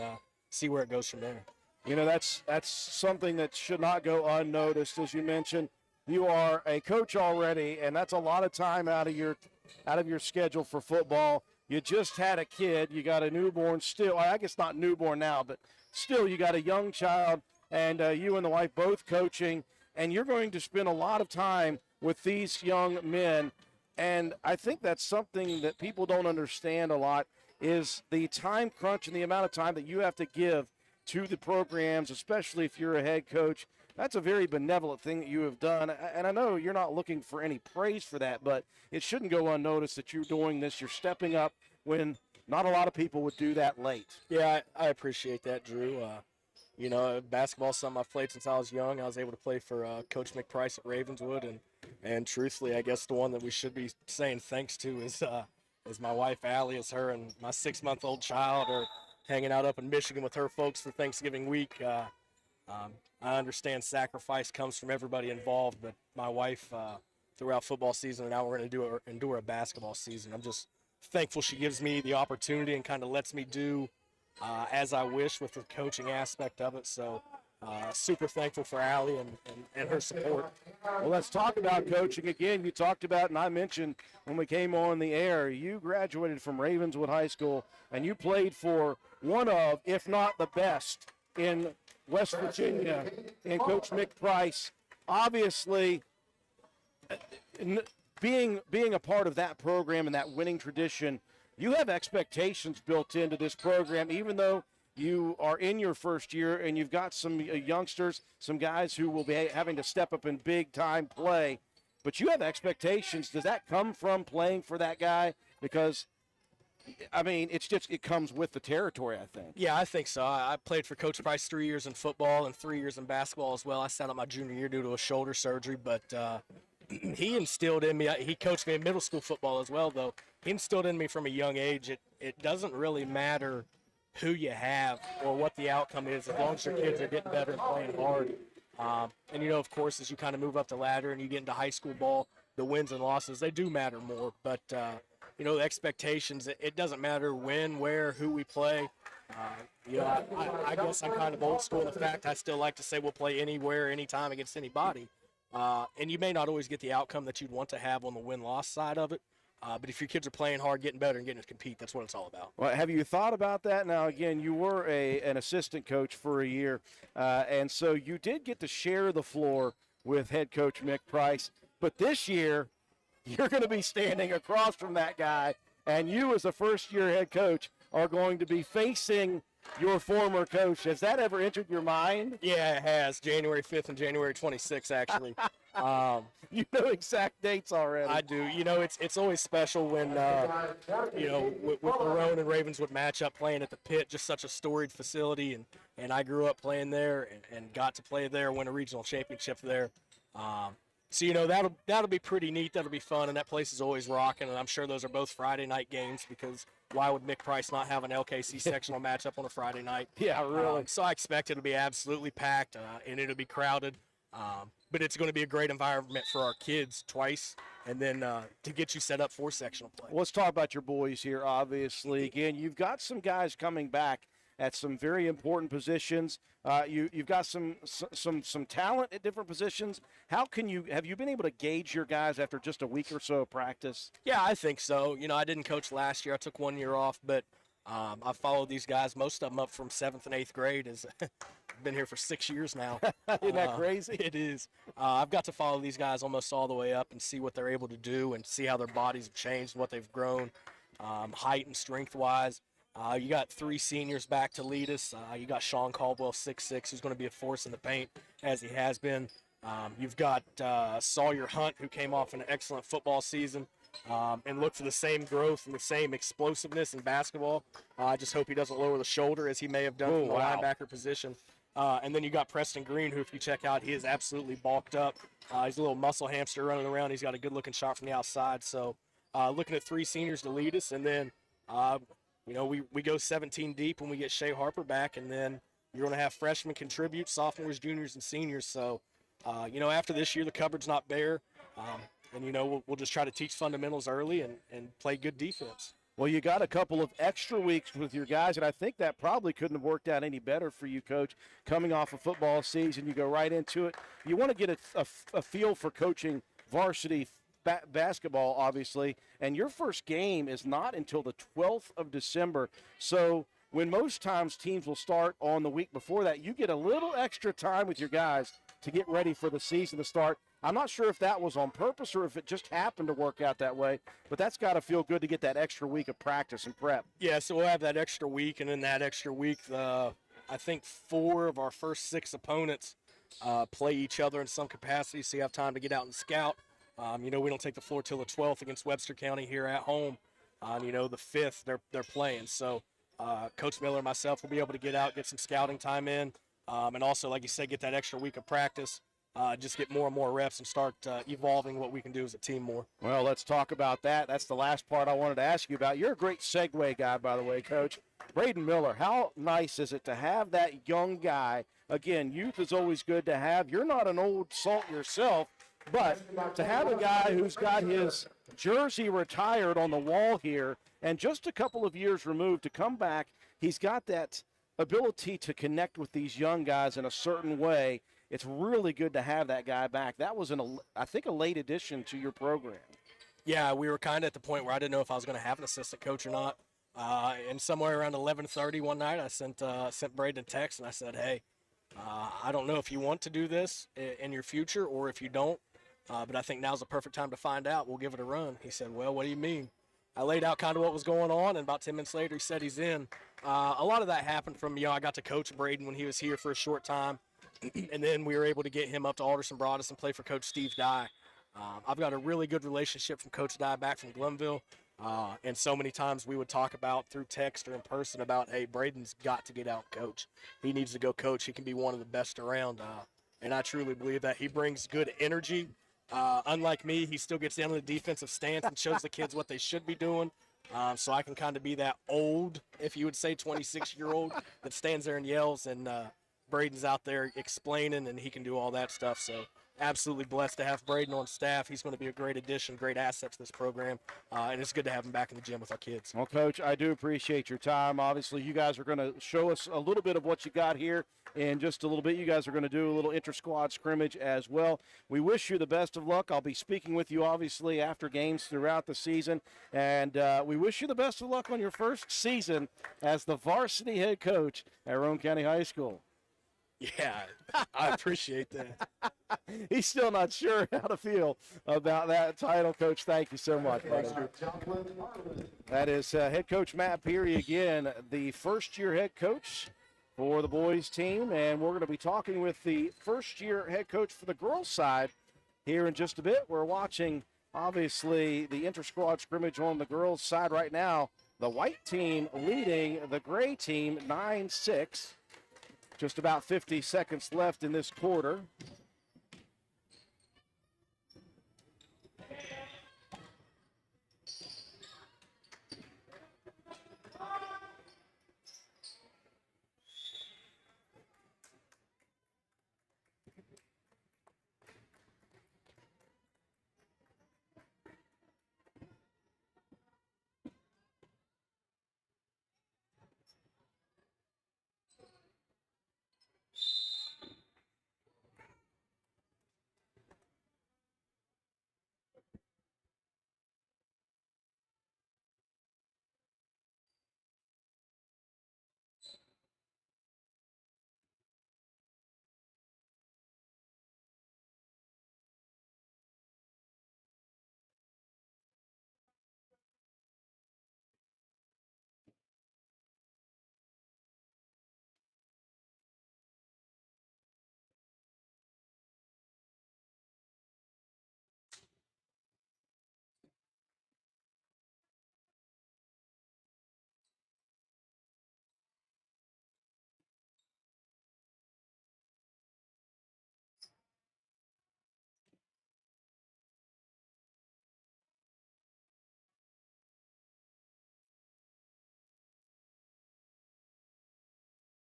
I: see where it goes from there.
A: That's something that should not go unnoticed. As you mentioned, you are a coach already, and that's a lot of time out of your schedule for football. You just had a kid. You got a newborn still. I guess not newborn now, but still you got a young child, and you and the wife both coaching, and you're going to spend a lot of time with these young men. And I think that's something that people don't understand a lot is the time crunch and the amount of time that you have to give to the programs, especially if you're a head coach. That's a very benevolent thing that you have done. And I know you're not looking for any praise for that, but it shouldn't go unnoticed that you're doing this. You're stepping up when not a lot of people would do that late.
I: Yeah, I appreciate that, Drew. Basketball is something I've played since I was young. I was able to play for Coach McPrice at Ravenswood, and truthfully, I guess the one that we should be saying thanks to is my wife, Allie, as her and my 6-month-old child are hanging out up in Michigan with her folks for Thanksgiving week. I understand sacrifice comes from everybody involved, but my wife, throughout football season, and now we're going to endure a basketball season. I'm just thankful she gives me the opportunity and kind of lets me do as I wish with the coaching aspect of it. So super thankful for Allie and her support.
A: Well, let's talk about coaching again. You talked about, and I mentioned when we came on the air, you graduated from Ravenswood High School, and you played for one of, if not the best, in West Virginia, and Coach Mick Price. Obviously, being a part of that program and that winning tradition, you have expectations built into this program, even though you are in your first year and you've got some youngsters, some guys who will be having to step up in big-time play. But you have expectations. Does that come from playing for that guy? Because it comes with the territory, I think.
I: Yeah, I think so. I played for Coach Price 3 years in football and 3 years in basketball as well. I sat out my junior year due to a shoulder surgery, but he instilled in me, he coached me in middle school football as well, though. He instilled in me from a young age, it doesn't really matter who you have or what the outcome is, as long as your kids are getting better and playing hard. And, of course, as you kind of move up the ladder and you get into high school ball, the wins and losses, they do matter more. But, the expectations, it doesn't matter when, where, who we play. I guess I'm kind of old school in the fact I still like to say we'll play anywhere, anytime against anybody. And you may not always get the outcome that you'd want to have on the win-loss side of it. But if your kids are playing hard, getting better, and getting to compete, that's what it's all about.
A: Well, have you thought about that? Now, again, you were an assistant coach for a year, and so you did get to share the floor with head coach Mick Price. But this year, you're going to be standing across from that guy, and you as a first-year head coach are going to be facing your former coach. Has that ever entered your mind?
I: Yeah, it has. January 5th and January 26th, actually.
A: You know exact dates already.
I: I do. You know, it's always special when, with Marone and Ravenswood match up playing at the Pit, just such a storied facility. And I grew up playing there and got to play there, win a regional championship there. So, you know, that'll be pretty neat. That'll be fun. And that place is always rocking. And I'm sure those are both Friday night games because why would Mick Price not have an LKC sectional matchup on a Friday night?
A: Yeah, really.
I: So I expect it'll be absolutely packed and it'll be crowded. But it's going to be a great environment for our kids twice, and then to get you set up for sectional play.
A: Let's talk about your boys here, obviously. Again, you've got some guys coming back at some very important positions. You've got some talent at different positions. Have you been able to gauge your guys after just a week or so of practice?
I: Yeah, I think so. You know, I didn't coach last year. I took 1 year off, but I followed these guys, most of them up from 7th and 8th grade. I've been here for 6 years now.
A: Isn't that crazy?
I: It is. I've got to follow these guys almost all the way up and see what they're able to do and see how their bodies have changed, what they've grown, height and strength-wise. You got 3 seniors back to lead us. You got Sean Caldwell, 6'6", who's going to be a force in the paint, as he has been. You've got Sawyer Hunt, who came off an excellent football season and look for the same growth and the same explosiveness in basketball. I just hope he doesn't lower the shoulder as he may have done from the linebacker position. And then you got Preston Green, who, if you check out, he is absolutely bulked up. He's a little muscle hamster running around. He's got a good-looking shot from the outside. So looking at 3 seniors to lead us. And then, we go 17 deep when we get Shea Harper back. And then you're going to have freshmen contribute, sophomores, juniors, and seniors. So, after this year, the cupboard's not bare. We'll just try to teach fundamentals early and play good defense.
A: Well, you got a couple of extra weeks with your guys, and I think that probably couldn't have worked out any better for you, Coach. Coming off a football season, you go right into it. You want to get a feel for coaching varsity basketball, obviously, and your first game is not until the 12th of December. So when most times teams will start on the week before that, you get a little extra time with your guys to get ready for the season to start. I'm not sure if that was on purpose or if it just happened to work out that way, but that's got to feel good to get that extra week of practice and prep.
I: Yeah, so we'll have that extra week, and in that extra week, I think 4 of our first 6 opponents play each other in some capacity, so you have time to get out and scout. We don't take the floor till the 12th against Webster County here at home. The 5th they're playing. So Coach Miller and myself will be able to get out, get some scouting time in, and also, like you said, get that extra week of practice. Just get more and more reps and start evolving what we can do as a team more.
A: Well, let's talk about that. That's the last part I wanted to ask you about. You're a great segue guy, by the way, Coach. Braden Miller, how nice is it to have that young guy? Again, youth is always good to have. You're not an old salt yourself, but to have a guy who's got his jersey retired on the wall here and just a couple of years removed to come back, he's got that ability to connect with these young guys in a certain way. It's really good to have that guy back. That was, I think, a late addition to your program.
I: Yeah, we were kind of at the point where I didn't know if I was going to have an assistant coach or not. And somewhere around 11:30 one night, I sent Braden a text, and I said, hey, I don't know if you want to do this in your future or if you don't, but I think now's the perfect time to find out. We'll give it a run. He said, well, what do you mean? I laid out kind of what was going on, and about 10 minutes later, he said he's in. A lot of that happened from, I got to coach Braden when he was here for a short time. And then we were able to get him up to Alderson Broadus and play for Coach Steve Dye. I've got a really good relationship from Coach Dye back from Glenville. And so many times we would talk about through text or in person about, hey, Braden's got to get out and coach. He needs to go coach. He can be one of the best around. And I truly believe that he brings good energy. Unlike me, he still gets down to the defensive stance and shows the kids what they should be doing. So I can kind of be that old, if you would say, 26-year-old that stands there and yells, and Braden's out there explaining, and he can do all that stuff. So absolutely blessed to have Braden on staff. He's going to be a great addition, great asset to this program, and it's good to have him back in the gym with our kids.
A: Well, Coach, I do appreciate your time. Obviously, you guys are going to show us a little bit of what you got here in just a little bit. You guys are going to do a little inter-squad scrimmage as well. We wish you the best of luck. I'll be speaking with you, obviously, after games throughout the season, and we wish you the best of luck on your first season as the varsity head coach at Roane County High School.
I: Yeah, I appreciate that.
A: He's still not sure how to feel about that title, Coach. Thank you so much, buddy. That is head coach Matt Peary again, the first-year head coach for the boys team, and we're going to be talking with the first-year head coach for the girls side here in just a bit. We're watching, obviously, the inter-squad scrimmage on the girls side right now. The white team leading the gray team 9-6. Just about 50 seconds left in this quarter.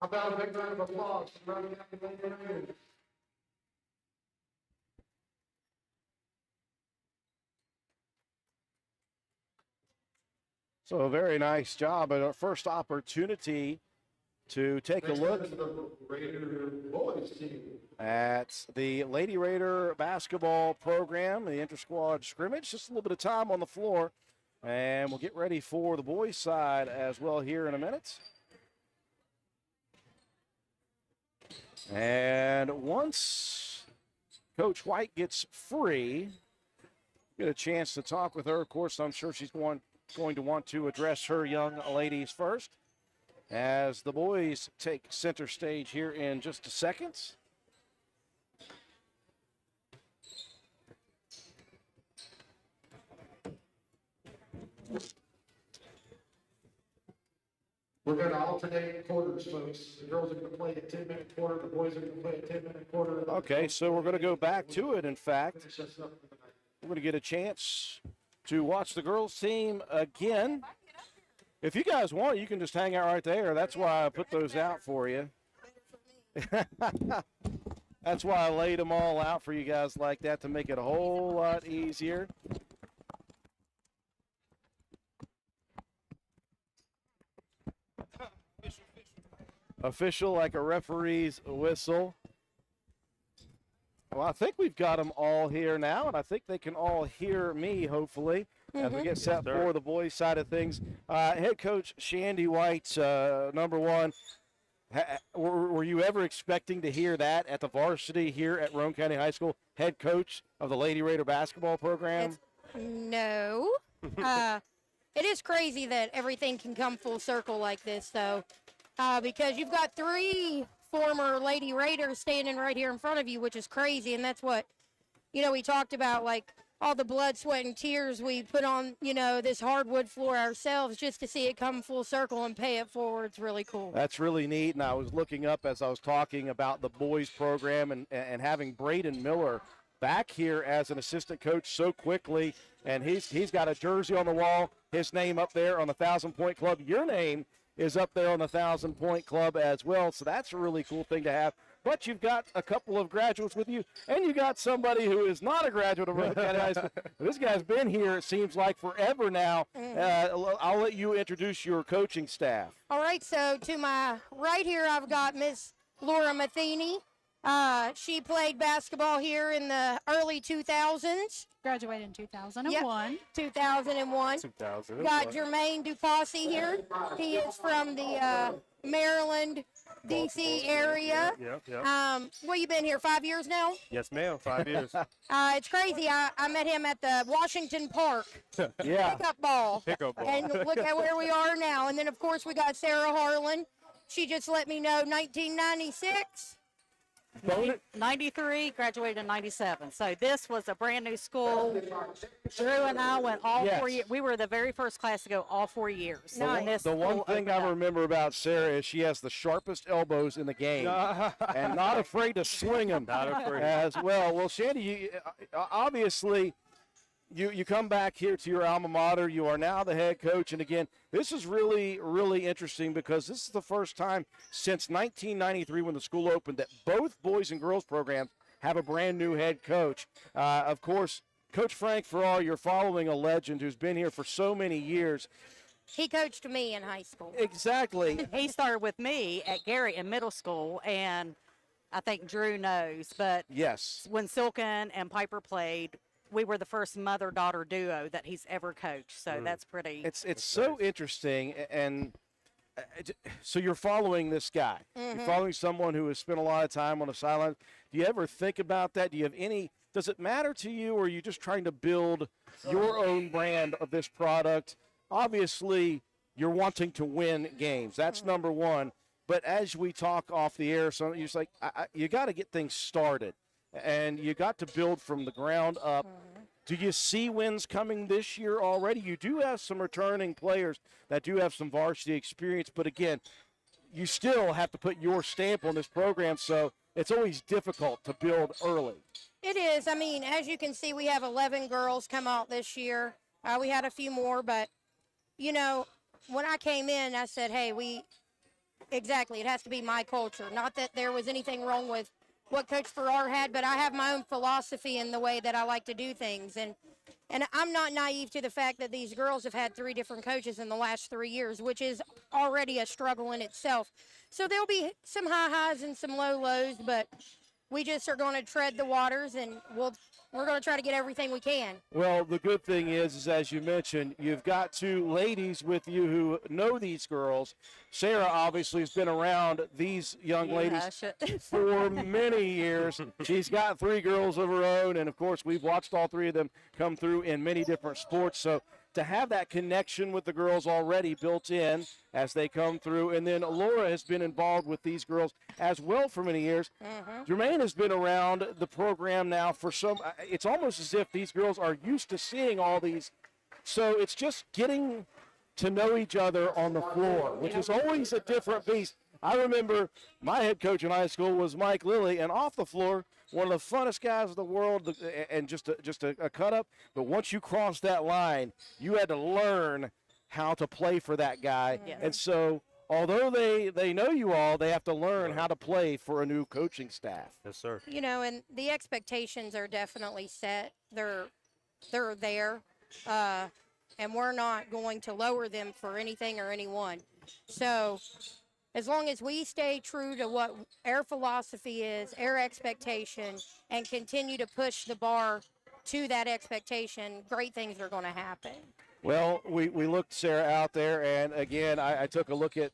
B: How about a big round of applause for Roane County Lady Raiders?
A: So a very nice job at our first opportunity to take a look at the Lady Raider basketball program, the inter-squad scrimmage. Just a little bit of time on the floor, and we'll get ready for the boys' side as well here in a minute. And once Coach White gets free, get a chance to talk with her. Of course, I'm sure she's going to want to address her young ladies first as the boys take center stage here in just a second.
D: We're going to alternate quarters, folks. The girls are going to play a 10-minute quarter. The boys are going to play a 10-minute quarter.
A: Okay, so we're going to go back to it, in fact. We're going to get a chance to watch the girls' team again. If you guys want, you can just hang out right there. That's why I put those out for you. That's why I laid them all out for you guys like that, to make it a whole lot easier. Official like a referee's whistle. Well, I think we've got them all here now, and I think they can all hear me, hopefully, as we get set for the boys' side of things. Head coach Shandy White, number one, were you ever expecting to hear that at the varsity here at Roane County High School, head coach of the Lady Raider basketball program?
C: No. It is crazy that everything can come full circle like this, though, because you've got 3 former Lady Raiders standing right here in front of you, which is crazy. And that's what, we talked about, like all the blood, sweat, and tears we put on, this hardwood floor ourselves just to see it come full circle and pay it forward. It's really cool.
A: That's really neat. And I was looking up as I was talking about the boys program and having Braden Miller back here as an assistant coach so quickly. And he's got a jersey on the wall, his name up there on the 1,000-point club. Your name is up there on the 1,000-point club as well. So that's a really cool thing to have but you've got a couple of graduates with you, and you got somebody who is not a graduate of Rowan County High School. This guy's been here, it seems like, forever now. I'll let you introduce your coaching staff.
C: All right, so to my right here, I've got Miss Laura Matheny. She played basketball here in the early 2000s.
J: Graduated in 2001.
C: 2001.
F: 2000.
C: Got Jermaine Duposse here. He is from the Maryland, D.C. area. Well, you been here 5 years now?
F: Yes, ma'am. 5 years.
C: It's crazy. I met him at the Washington Park
A: Yeah.
C: pickup ball.
F: Pickup ball.
C: And look at where we are now. And then, of course, we got Sarah Harlan. She just let me know 1996.
J: 93, graduated in 97. So this was a brand new school. Drew and I went all 4 years. We were the very first class to go all 4 years. when this
A: The one
J: school
A: thing
J: opened
A: I
J: up.
A: remember about Sarah is she has the sharpest elbows in the game, and not afraid to swing them.
F: Not afraid.
A: As well. Well, Shandy, you, obviously, you come back here to your alma mater. You are now the head coach, and again, this is really, really interesting because this is the first time since 1993 when the school opened that both boys and girls programs have a brand new head coach. Of course, Coach Frank Farrar, you're following a legend who's been here for so many years.
C: He coached me in high school.
A: Exactly.
J: He started with me at Gary in middle school, and I think Drew knows. But
A: Yes.
J: when Silken and Piper played, we were the first mother-daughter duo that he's ever coached. So that's pretty.
A: It's so interesting, and so you're following this guy. You're following someone who has spent a lot of time on the sideline. Do you ever think about that? Do you have any? Does it matter to you, or are you just trying to build your own brand of this product? Obviously, you're wanting to win games. That's number one. But as we talk off the air, so you're just like, you got to get things started, and you got to build from the ground up. Do you see wins coming this year already? You do have some returning players that do have some varsity experience, but again, you still have to put your stamp on this program, so it's always difficult to build early.
C: It is. I mean, as you can see, we have 11 girls come out this year. We had a few more, but, you know, when I came in, I said, hey, exactly, it has to be my culture. Not that there was anything wrong with what Coach Farrar had, but I have my own philosophy in the way that I like to do things. And I'm not naive to the fact that these girls have had 3 different coaches in the last 3 years, which is already a struggle in itself. So there'll be some high highs and some low lows, but we just are going to tread the waters, and we're going to try to get everything we can.
A: Well, the good thing is as you mentioned, you've got 2 ladies with you who know these girls. Sarah obviously has been around these young ladies for many years. She's got 3 girls of her own, and of course we've watched all 3 of them come through in many different sports. So to have that connection with the girls already built in as they come through, and then Laura has been involved with these girls as well for many years. Jermaine has been around the program now for it's almost as if these girls are used to seeing all these. So it's just getting to know each other on the floor, which is always a different beast. I remember my head coach in high school was Mike Lilly, and off the floor, one of the funnest guys in the world, and just a cut up. But once you crossed that line, you had to learn how to play for that guy. And so, although they know you all, they have to learn how to play for a new coaching staff.
F: Yes, sir.
C: You know, and the expectations are definitely set. They're there, and we're not going to lower them for anything or anyone. So as long as we stay true to what our philosophy is, our expectation, and continue to push the bar to that expectation, great things are going to happen.
A: Well, we looked Sarah out there, and again, I took a look at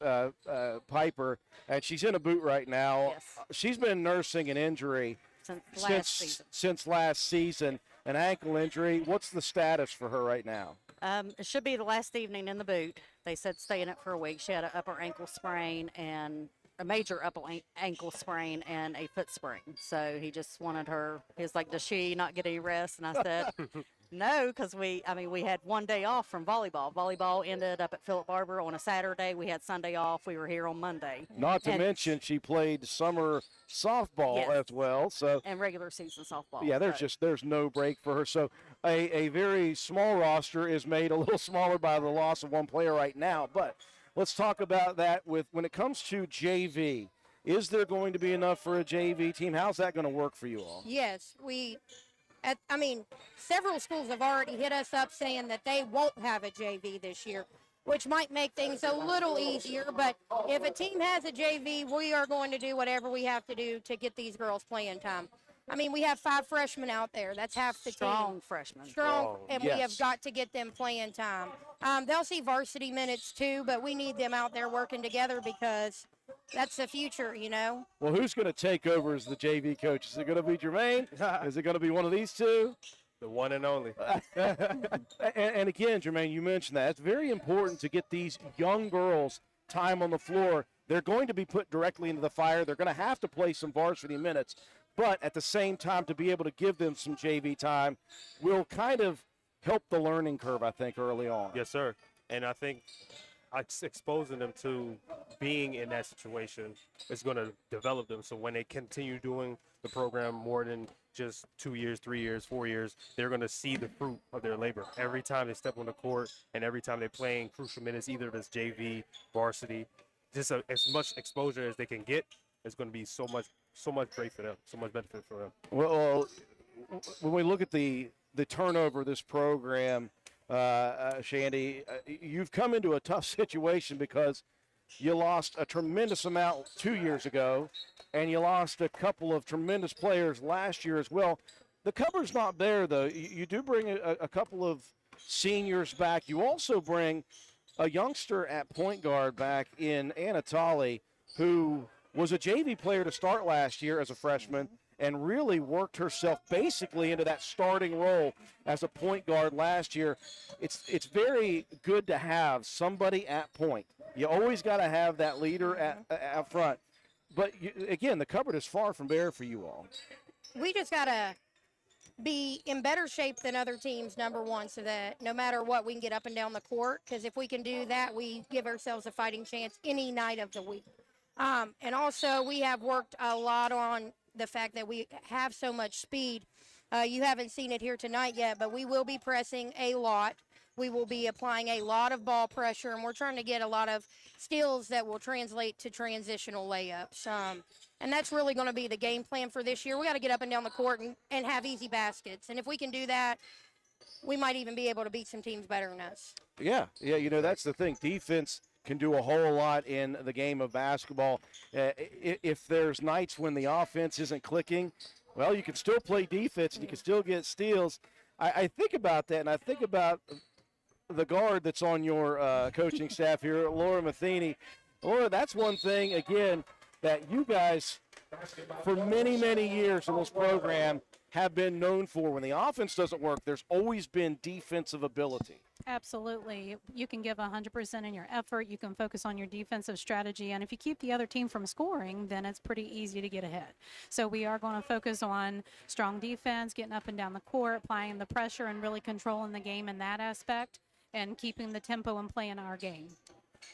A: Piper, and she's in a boot right now.
J: Yes.
A: She's been nursing an injury since last season, an ankle injury. What's the status for her right now?
J: It should be the last evening in the boot. They said stay in it for a week. She had an upper ankle sprain and a major upper ankle sprain and a foot sprain. So he just wanted her. He was like, does she not get any rest? And I said, no, because we had 1 day off from volleyball. Volleyball ended up at Philip Barber on a Saturday. We had Sunday off. We were here on Monday.
A: Not to mention she played summer softball as well. So
J: and regular season softball.
A: yeah, there's no break for her. So a very small roster is made a little smaller by the loss of one player right now. But let's talk about that when it comes to JV. Is there going to be enough for a JV team? How's that going to work for you all?
C: Yes, several schools have already hit us up saying that they won't have a JV this year, which might make things a little easier. But if a team has a JV, we are going to do whatever we have to do to get these girls playing time. I mean, we have 5 freshmen out there. That's half the team.
J: Strong freshmen.
C: Strong, and we
A: Yes.
C: have got to get them playing time. They'll see varsity minutes too, but we need them out there working together because that's the future, you know.
A: Well, who's going to take over as the JV coach? Is it going to be Jermaine? Is it going to be one of these two?
K: The one and only.
A: And again, Jermaine, you mentioned that. It's very important to get these young girls time on the floor. They're going to be put directly into the fire. They're going to have to play some varsity minutes. But at the same time, to be able to give them some JV time will kind of help the learning curve, I think, early on.
K: Yes, sir. And I think exposing them to being in that situation is going to develop them. So when they continue doing the program more than just 2 years, 3 years, 4 years, they're going to see the fruit of their labor every time they step on the court and every time they're playing crucial minutes, either if it's JV, varsity. Just as much exposure as they can get is going to be so much great for them, so much benefit for them.
A: Well, when we look at the turnover of this program, Shandy, you've come into a tough situation because you lost a tremendous amount 2 years ago, and you lost a couple of tremendous players last year as well. The cover's not there, though. You do bring a couple of seniors back. You also bring a youngster at point guard back in Anatoly, who was a JV player to start last year as a freshman and really worked herself basically into that starting role as a point guard last year. It's very good to have somebody at point. You always got to have that leader at front. But, again, the cupboard is far from bare for you all.
C: We just got to be in better shape than other teams, number one, so that no matter what, we can get up and down the court. Because if we can do that, we give ourselves a fighting chance any night of the week. And also, we have worked a lot on the fact that we have so much speed. You haven't seen it here tonight yet, but we will be pressing a lot. We will be applying a lot of ball pressure, and we're trying to get a lot of steals that will translate to transitional layups. And that's really going to be the game plan for this year. We got to get up and down the court and have easy baskets. And if we can do that, we might even be able to beat some teams better than us.
A: Yeah, that's the thing. Defense can do a whole lot in the game of basketball. If there's nights when the offense isn't clicking, well, you can still play defense and you can still get steals. I think about that, and I think about the guard that's on your coaching staff here, Laura Matheny. Laura, that's one thing, again, that you guys, for many, many years in this program, have been known for. When the offense doesn't work, there's always been defensive ability.
L: Absolutely. You can give 100% in your effort. You can focus on your defensive strategy. And if you keep the other team from scoring, then it's pretty easy to get ahead. So we are going to focus on strong defense, getting up and down the court, applying the pressure, and really controlling the game in that aspect and keeping the tempo and playing our game.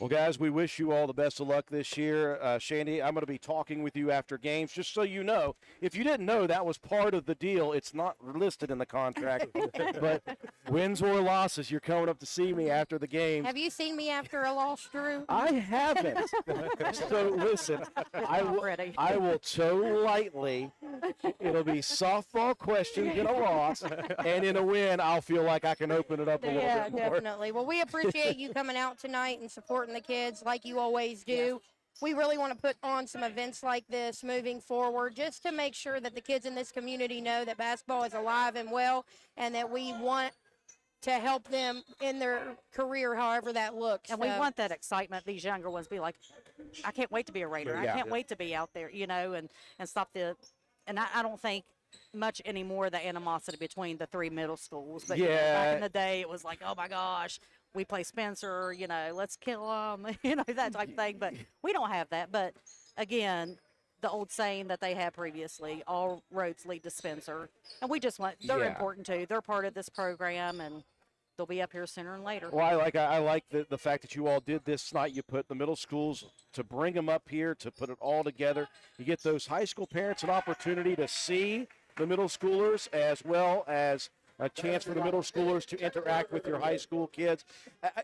A: Well, guys, we wish you all the best of luck this year. Shandy, I'm going to be talking with you after games, just so you know. If you didn't know, that was part of the deal. It's not listed in the contract. But wins or losses, you're coming up to see me after the games.
C: Have you seen me after a loss, Drew?
A: I haven't. So, listen, I will toe lightly. It'll be softball questions in a loss, and in a win, I'll feel like I can open it up a little bit more.
C: Yeah, definitely. Well, we appreciate you coming out tonight and supporting the kids like you always do. We really want to put on some events like this moving forward just to make sure that the kids in this community know that basketball is alive and well and that we want to help them in their career, however that looks.
J: And we want that excitement. These younger ones be like, I can't wait to be a Raider. I can't wait to be out there, and stop and I don't think much anymore the animosity between the 3 middle schools. But back in the day, it was like, oh my gosh, we play Spencer, let's kill them, that type of thing. But we don't have that. But again, the old saying that they had previously, all roads lead to Spencer. And we just they're important too. They're part of this program, and they'll be up here sooner and later.
A: Well, I like the fact that you all did this night. You put the middle schools to bring them up here, to put it all together. You get those high school parents an opportunity to see the middle schoolers as well as a chance for the middle schoolers to interact with your high school kids.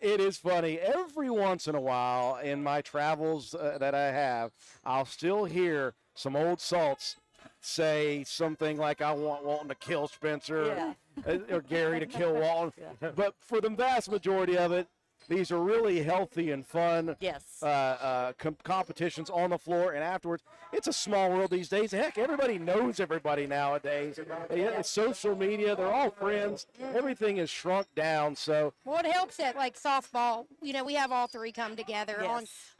A: It is funny. Every once in a while in my travels that I have, I'll still hear some old salts say something like, I want Walton to kill Spencer, or Gary to kill Walton. But for the vast majority of it, these are really healthy and fun competitions on the floor and afterwards. It's a small world these days. Heck, everybody knows everybody nowadays. It's social media. They're all friends. Everything is shrunk down. So,
C: Well, it helps that, like softball, we have all three come together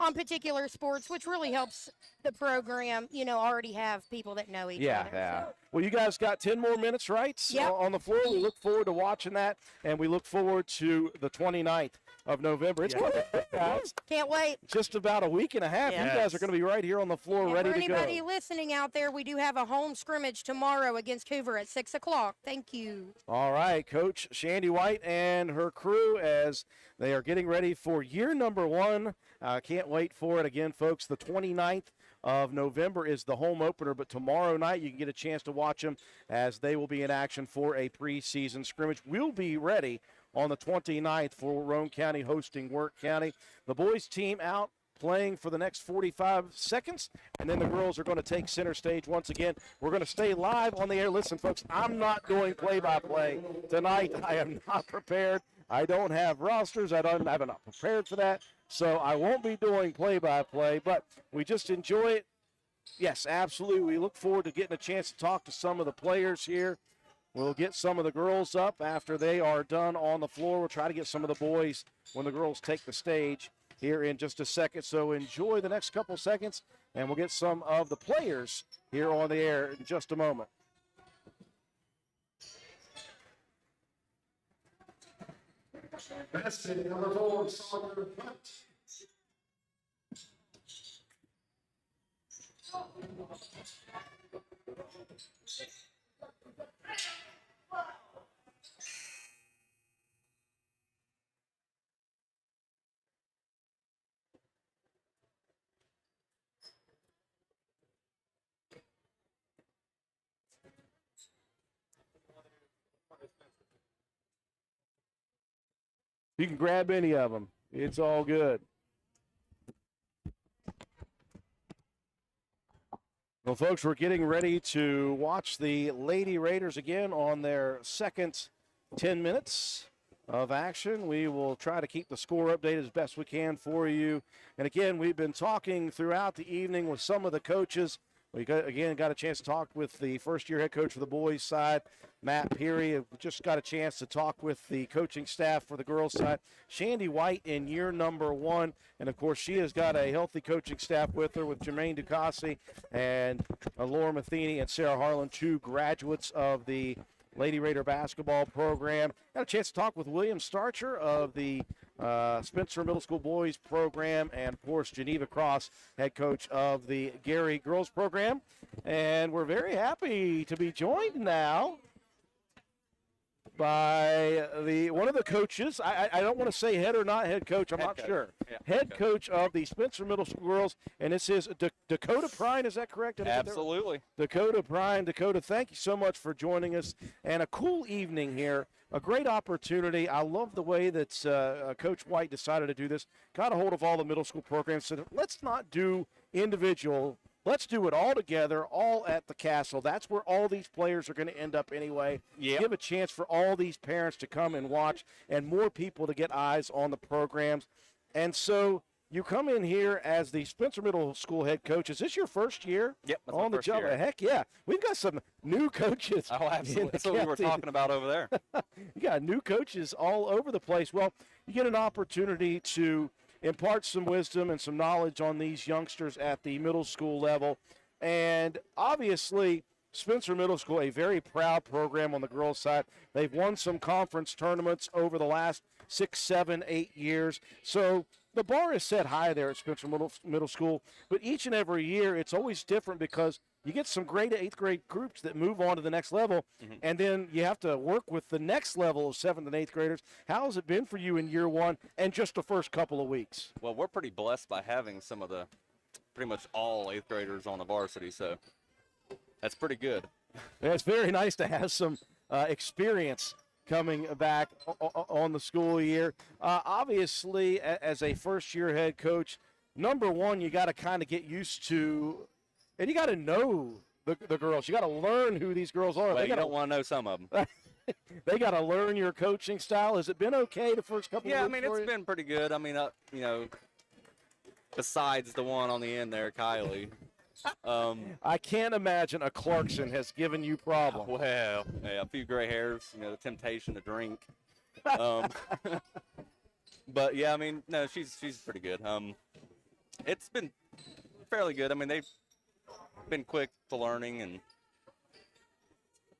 C: on particular sports, which really helps the program, already have people that know each other.
A: yeah.
C: So.
A: Well, you guys got 10 more minutes, right?
C: Yep.
A: On the floor. We look forward to watching that, and we look forward to the 29th of November. It's coming up, guys.
C: Can't wait.
A: Just about a week and a half.
C: Yes.
A: You guys are going to be right here on the floor,
C: And
A: ready
C: for
A: to go.
C: anybody listening out there, we do have a home scrimmage tomorrow against Hoover at 6 o'clock. Thank you.
A: All right, Coach Shandy White and her crew as they are getting ready for year number 1. Can't wait for it. Again, folks, the 29th of November is the home opener, but tomorrow night you can get a chance to watch them as they will be in action for a preseason scrimmage. We'll be ready on the 29th for Roane County hosting Wirt County. The boys team out playing for the next 45 seconds, and then the girls are going to take center stage once again. We're going to stay live on the air. Listen, folks, I'm not doing play-by-play tonight. I am not prepared. I don't have rosters. I'm not prepared for that, so I won't be doing play-by-play, but we just enjoy it. Yes, absolutely. We look forward to getting a chance to talk to some of the players here. We'll get some of the girls up after they are done on the floor. We'll try to get some of the boys when the girls take the stage here in just a second. So enjoy the next couple seconds, and we'll get some of the players here on the air in just a moment.
B: Basket number 4, Sawyer Hunt.
A: You can grab any of them. It's all good. Well, folks, we're getting ready to watch the Lady Raiders again on their second 10 minutes of action. We will try to keep the score updated as best we can for you. And again, we've been talking throughout the evening with some of the coaches. We got a chance to talk with the first-year head coach for the boys' side, Matt Peary. We just got a chance to talk with the coaching staff for the girls' side, Shandy White in year number 1. And, of course, she has got a healthy coaching staff with her with Jermaine Ducassi and Laura Matheny and Sarah Harlan, 2 graduates of the Lady Raider basketball program. Got a chance to talk with William Starcher of the Spencer Middle School boys program, and of course Geneva Cross, head coach of the Gary girls program. And we're very happy to be joined now by one of the coaches. I don't want to say head or not head coach. I'm not sure.
M: Yeah,
A: head coach of the Spencer Middle School girls, and this is Dakota Prine. Is that correct?
M: Absolutely.
A: Dakota Prine. Dakota, thank you so much for joining us, and a cool evening here. A great opportunity. I love the way that Coach White decided to do this. Got a hold of all the middle school programs. Said, let's not do individual. Let's do it all together, all at the Castle. That's where all these players are going to end up anyway.
M: Yep.
A: Give a chance for all these parents to come and watch and more people to get eyes on the programs. And so you come in here as the Spencer Middle School head coach. Is this your first year?
M: Yep, that's
A: on
M: my
A: the
M: first
A: job?
M: year.
A: Heck yeah. We've got some new coaches.
M: Oh, absolutely. That's what we were talking about over there.
A: You got new coaches all over the place. Well, you get an opportunity to impart some wisdom and some knowledge on these youngsters at the middle school level. And obviously, Spencer Middle School, a very proud program on the girls' side. They've won some conference tournaments over the last 6, 7, 8 years. So the bar is set high there at Spencer Middle School. But each and every year, it's always different because you get some great 8th grade groups that move on to the next level, and then you have to work with the next level of 7th and 8th graders. How has it been for you in year 1 and just the first couple of weeks?
M: Well, we're pretty blessed by having some of the pretty much all 8th graders on the varsity, so that's pretty good.
A: Yeah, it's very nice to have some experience coming back on the school year. Obviously, as a first-year head coach, number one, you got to kind of get used to, and you got to know the girls. You got to learn who these girls are.
M: Well, you don't want to know some of them.
A: They got to learn your coaching style. Has it been okay the first couple of weeks?
M: Yeah, I mean, it's been pretty good. I mean, you know, besides the one on the end there, Kylie.
A: I can't imagine a Clarkson has given you problems.
M: Well, yeah, a few gray hairs, you know, the temptation to drink. But yeah, I mean, no, she's pretty good. It's been fairly good. I mean, they've been quick to learning, and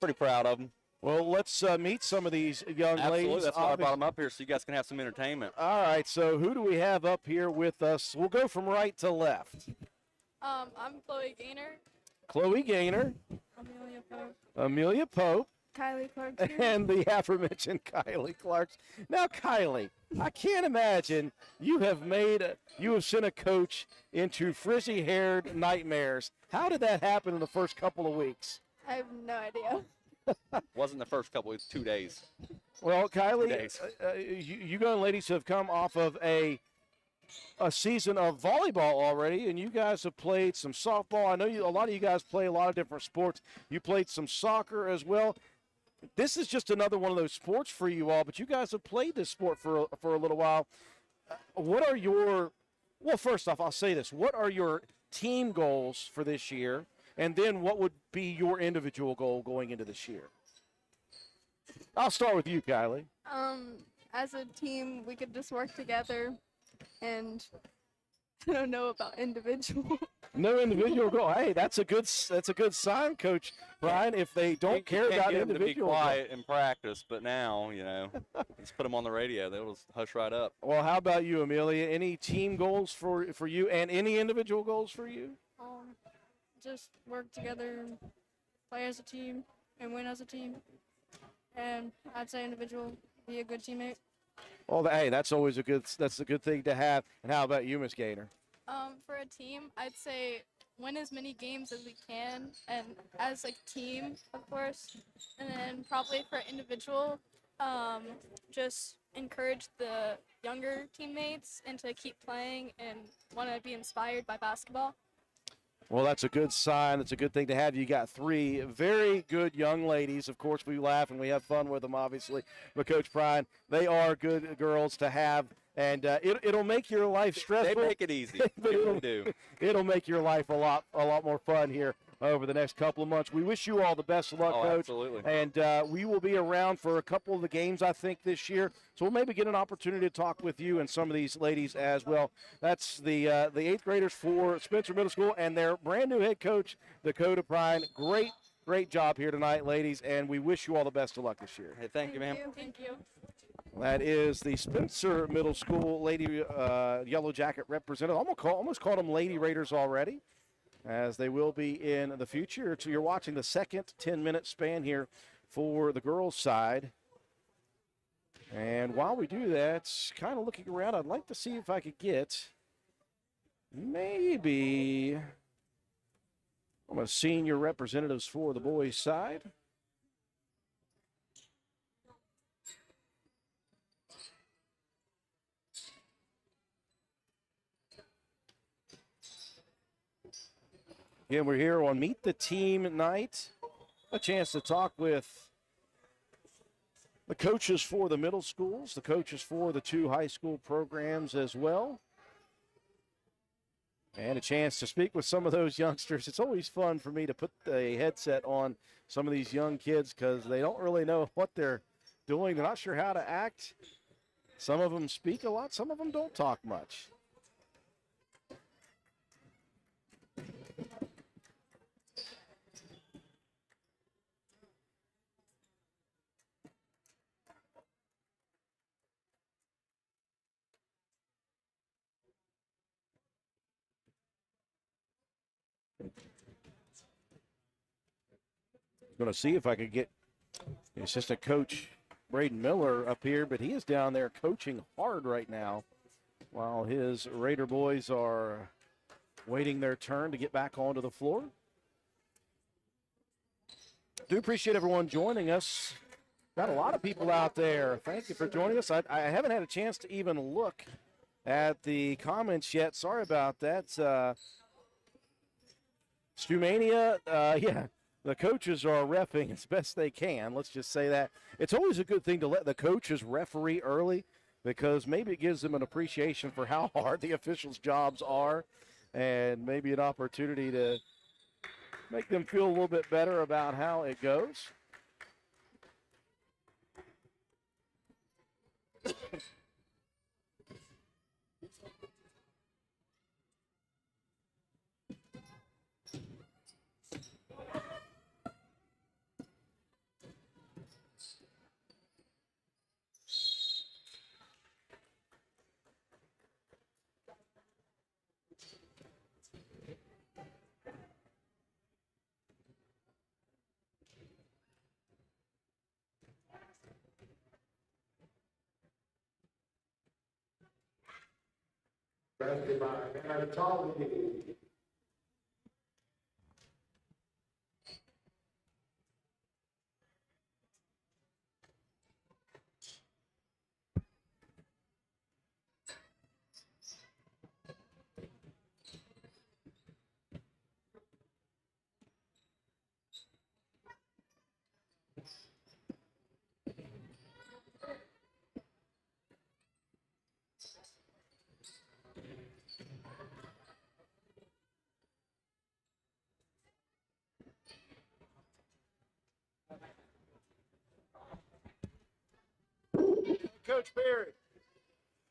M: pretty proud of them.
A: Well, let's meet some of these young
M: Absolutely,
A: ladies.
M: that's why I brought them up here, so you guys can have some entertainment.
A: All right, so who do we have up here with us? We'll go from right to left.
N: I'm Chloe Gaynor.
A: Chloe Gaynor,
N: Amelia Pope.
A: Amelia Pope,
N: Kylie Clark.
A: and the aforementioned Kylie Clarks. Now, Kylie, I can't imagine you have sent a coach into frizzy-haired nightmares. How did that happen in the first couple of weeks?
N: I have no idea.
M: Wasn't the first couple, it was 2 days.
A: Well,
M: 2
A: Kylie,
M: days.
A: you young ladies have come off of a season of volleyball already, and you guys have played some softball. I know a lot of you guys play a lot of different sports. You played some soccer as well. This is just another one of those sports for you all, but you guys have played this sport for a little while. What are well, first off, I'll say this. What are your team goals for this year? And then what would be your individual goal going into this year? I'll start with you, Kylie.
N: As a team, we could just work together, and I don't know about individual.
A: No individual goal. Hey, that's a good sign, Coach Brian. If they don't care about
M: get them to be
A: individual
M: quiet in practice, but now, you know, just put them on the radio. They'll hush right up.
A: Well, how about you, Amelia? Any team goals for you, and any individual goals for you?
N: Just work together, play as a team, and win as a team. And I'd say individual, be a good teammate.
A: Well, hey, that's always a good thing to have. And how about you, Miss Gaynor?
N: For a team, I'd say win as many games as we can, and as a team, of course. And then probably for individual, just encourage the younger teammates and to keep playing and want to be inspired by basketball.
A: Well, that's a good sign. It's a good thing to have. You got three very good young ladies. Of course, we laugh and we have fun with them, obviously. But, Coach Brian, they are good girls to have, and it'll make your life stressful.
M: They make it easy. They really do.
A: It'll make your life a lot more fun here over the next couple of months. We wish you all the best of luck, Coach.
M: Absolutely.
A: And we will be around for a couple of the games, I think, this year. So we'll maybe get an opportunity to talk with you and some of these ladies as well. That's the 8th graders for Spencer Middle School and their brand new head coach, Dakota Prine. Great job here tonight, ladies, and we wish you all the best of luck this year.
M: Hey, thank you, ma'am.
N: Thank you.
A: That is the Spencer Middle School Lady Yellow Jacket representative. Almost called them Lady Raiders already, as they will be in the future. So you're watching the second 10-minute span here for the girls' side. And while we do that, kind of looking around, I'd like to see if I could get maybe one of the senior representatives for the boys' side. Again, we're here on Meet the Team night. A chance to talk with the coaches for the middle schools, the coaches for the 2 high school programs as well. And a chance to speak with some of those youngsters. It's always fun for me to put the headset on some of these young kids because they don't really know what they're doing. They're not sure how to act. Some of them speak a lot. Some of them don't talk much. Going to see if I could get the assistant coach Braden Miller up here, but he is down there coaching hard right now while his Raider boys are waiting their turn to get back onto the floor. Do appreciate everyone joining us Got a lot of people out there. Thank you for joining us. I haven't had a chance to even look at the comments yet. Sorry about that. Stumania, yeah, the coaches are reffing as best they can. Let's just say that. It's always a good thing to let the coaches referee early because maybe it gives them an appreciation for how hard the officials' jobs are and maybe an opportunity to make them feel a little bit better about how it goes.
B: Drafted by Anatoly.
A: Coach Barry,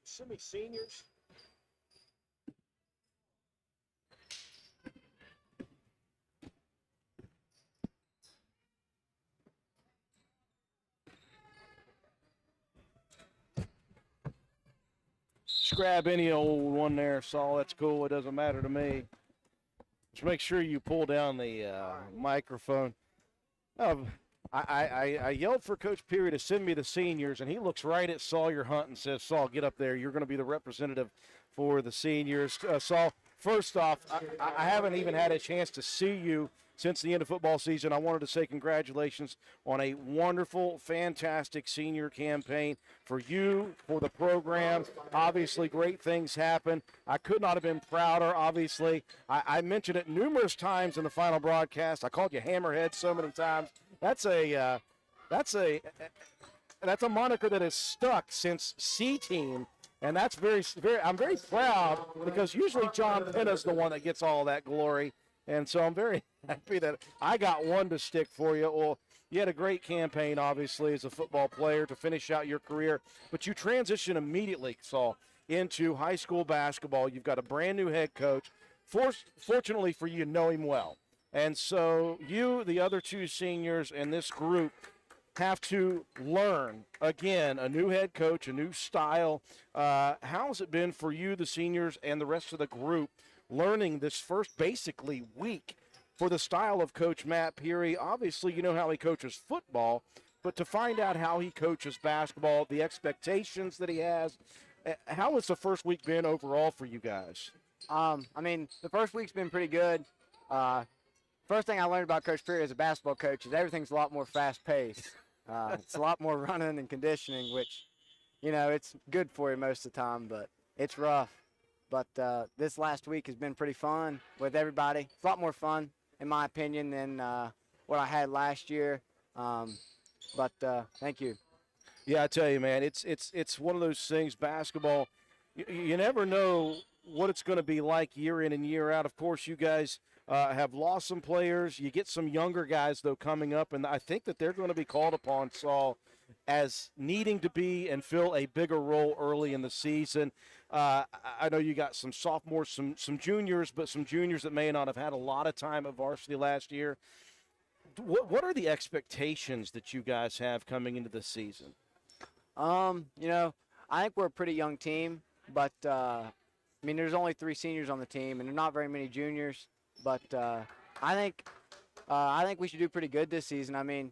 A: send me seniors. Just grab any old one there, Saul. That's cool. It doesn't matter to me. Just make sure you pull down the microphone. I yelled for Coach Peary to send me the seniors, and he looks right at Sawyer Hunt and says, Saul, get up there. You're going to be the representative for the seniors. Saul, first off, I haven't even had a chance to see you since the end of football season. I wanted to say congratulations on a wonderful, fantastic senior campaign for you, for the program. Obviously, great things happen. I could not have been prouder, obviously. I mentioned it numerous times in the final broadcast. I called you Hammerhead so many times. That's a moniker that has stuck since C Team, and that's I'm very proud because usually John Penna's the one that gets all that glory, and so I'm very happy that I got one to stick for you. Well, you had a great campaign, obviously, as a football player to finish out your career, but you transition immediately, Saul, into high school basketball. You've got a brand new head coach. Fortunately for you, know him well. And so you, the other two seniors, and this group have to learn, again, a new head coach, a new style. How has it been for you, the seniors, and the rest of the group, learning this first, basically, week for the style of Coach Matt Peary? Obviously, you know how he coaches football, but to find out how he coaches basketball, the expectations that he has, how has the first week been overall for you guys?
O: I mean, the first week's been pretty good. First thing I learned about Coach Peary as a basketball coach is everything's a lot more fast-paced. It's a lot more running and conditioning, which, you know, it's good for you most of the time, but it's rough. But this last week has been pretty fun with everybody. It's a lot more fun, in my opinion, than what I had last year. But thank you.
A: Yeah, I tell you, man, it's one of those things, basketball, you never know what it's going to be like year in and year out. Of course, you guys have lost some players. You get some younger guys, though, coming up, and I think that they're going to be called upon, Saul, as needing to be and fill a bigger role early in the season. I know you got some sophomores, some juniors, but some juniors that may not have had a lot of time at varsity last year. What are the expectations that you guys have coming into the season?
O: You know, I think we're a pretty young team, but I mean, there's only 3 seniors on the team, and there's not very many juniors. But I think we should do pretty good this season. I mean,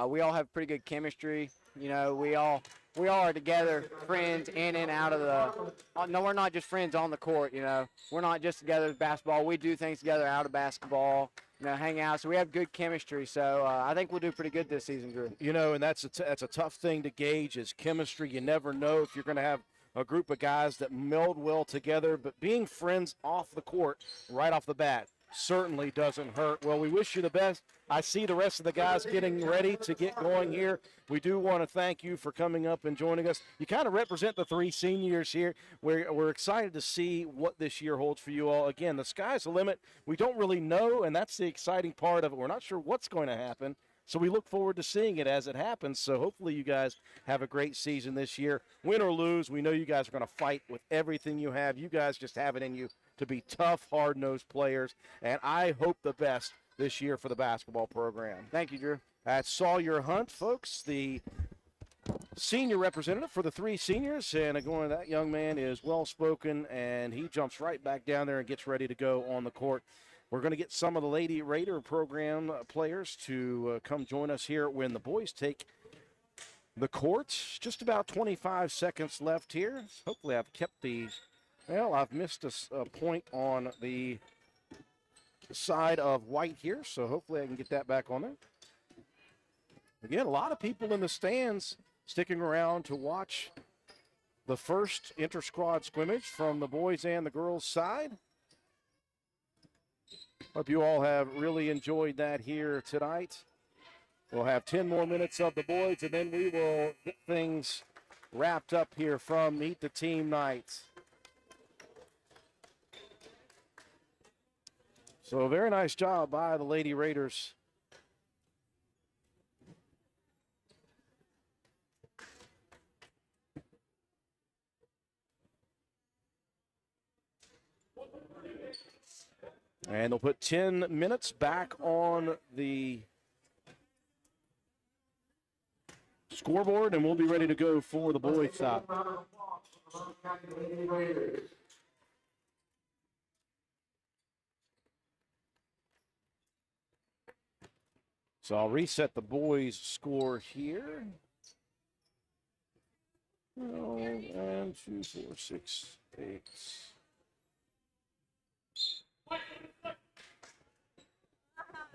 O: we all have pretty good chemistry. You know, we all are together, friends in and out of the. No, we're not just friends on the court. You know, we're not just together with basketball. We do things together out of basketball. hang out. So we have good chemistry. So I think we'll do pretty good this season, Drew.
A: You know, and that's a tough thing to gauge is chemistry. You never know if you're going to have a group of guys that meld well together, but being friends off the court right off the bat certainly doesn't hurt. Well, we wish you the best. I see the rest of the guys getting ready to get going here. We do want to thank you for coming up and joining us. You kind of represent the 3 seniors here. We're excited to see what this year holds for you all. Again, the sky's the limit. We don't really know, and that's the exciting part of it. We're not sure what's going to happen. So we look forward to seeing it as it happens. So hopefully you guys have a great season this year. Win or lose, we know you guys are going to fight with everything you have. You guys just have it in you to be tough, hard-nosed players. And I hope the best this year for the basketball program.
O: Thank you, Drew.
A: That's Sawyer Hunt, folks, the senior representative for the 3 seniors. And again, that young man is well-spoken, and he jumps right back down there and gets ready to go on the court. We're going to get some of the Lady Raider program players to come join us here when the boys take the court. Just about 25 seconds left here. Hopefully I've kept I've missed a point on the side of white here, so hopefully I can get that back on there. Again, a lot of people in the stands sticking around to watch the first inter-squad scrimmage from the boys and the girls side. Hope you all have really enjoyed that here tonight. We'll have 10 more minutes of the boys, and then we will get things wrapped up here from Meet the Team night. So a very nice job by the Lady Raiders. And they'll put 10 minutes back on the scoreboard, and we'll be ready to go for the boys' side. So I'll reset the boys' score here. 1, 2, 4, 6, 8.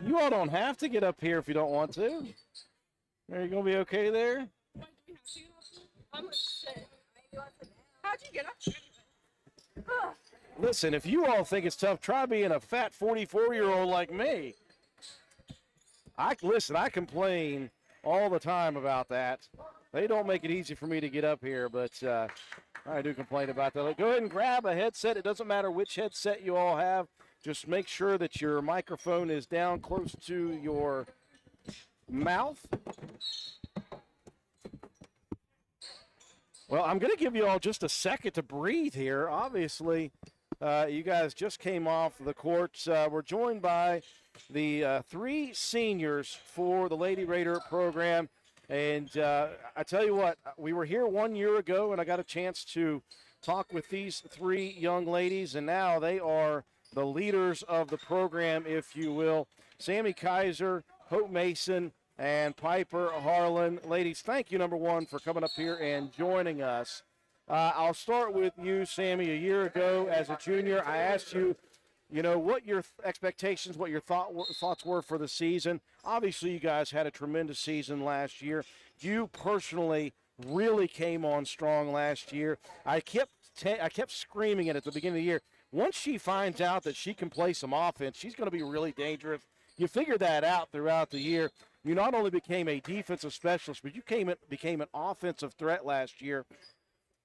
A: You all don't have to get up here if you don't want to. Are you going to be okay there?
N: I'm gonna sit. How'd you get up?
A: Listen, if you all think it's tough, try being a fat 44-year-old like me. I complain all the time about that. They don't make it easy for me to get up here, but I do complain about that. Go ahead and grab a headset. It doesn't matter which headset you all have. Just make sure that your microphone is down close to your mouth. Well, I'm going to give you all just a second to breathe here. Obviously, you guys just came off the court. We're joined by the 3 seniors for the Lady Raider program. And I tell you what, we were here 1 year ago, and I got a chance to talk with these 3 young ladies, and now they are the leaders of the program, if you will. Sammy Kaiser, Hope Mason, and Piper Harlan. Ladies, thank you, number one, for coming up here and joining us. I'll start with you, Sammy. A year ago, as a junior, I asked you, what your expectations, what your thoughts were for the season. Obviously, you guys had a tremendous season last year. You personally really came on strong last year. I kept screaming it at the beginning of the year. Once she finds out that she can play some offense, she's going to be really dangerous. You figured that out throughout the year. You not only became a defensive specialist, but you became an offensive threat last year.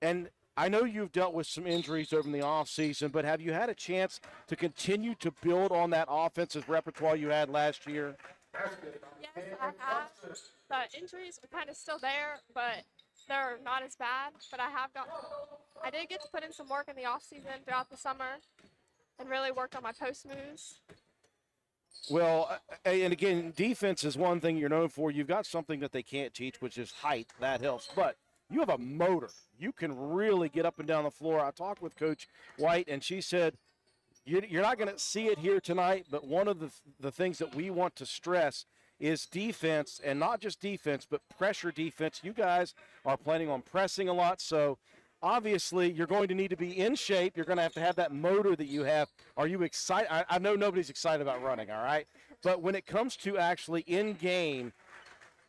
A: And I know you've dealt with some injuries over the offseason, but have you had a chance to continue to build on that offensive repertoire you had last year?
N: Yes, I have. The injuries are kind of still there, but they're not as bad. But I did get to put in some work in the off season throughout the summer and really worked on my post moves.
A: Well, and again, defense is one thing you're known for. You've got something that they can't teach, which is height. That helps. But you have a motor. You can really get up and down the floor. I talked with Coach White, and she said, you're not going to see it here tonight, but one of the things that we want to stress is defense, and not just defense, but pressure defense. You guys are planning on pressing a lot, so obviously you're going to need to be in shape. You're going to have that motor that you have. Are you excited? I know nobody's excited about running, all right? But when it comes to actually in game,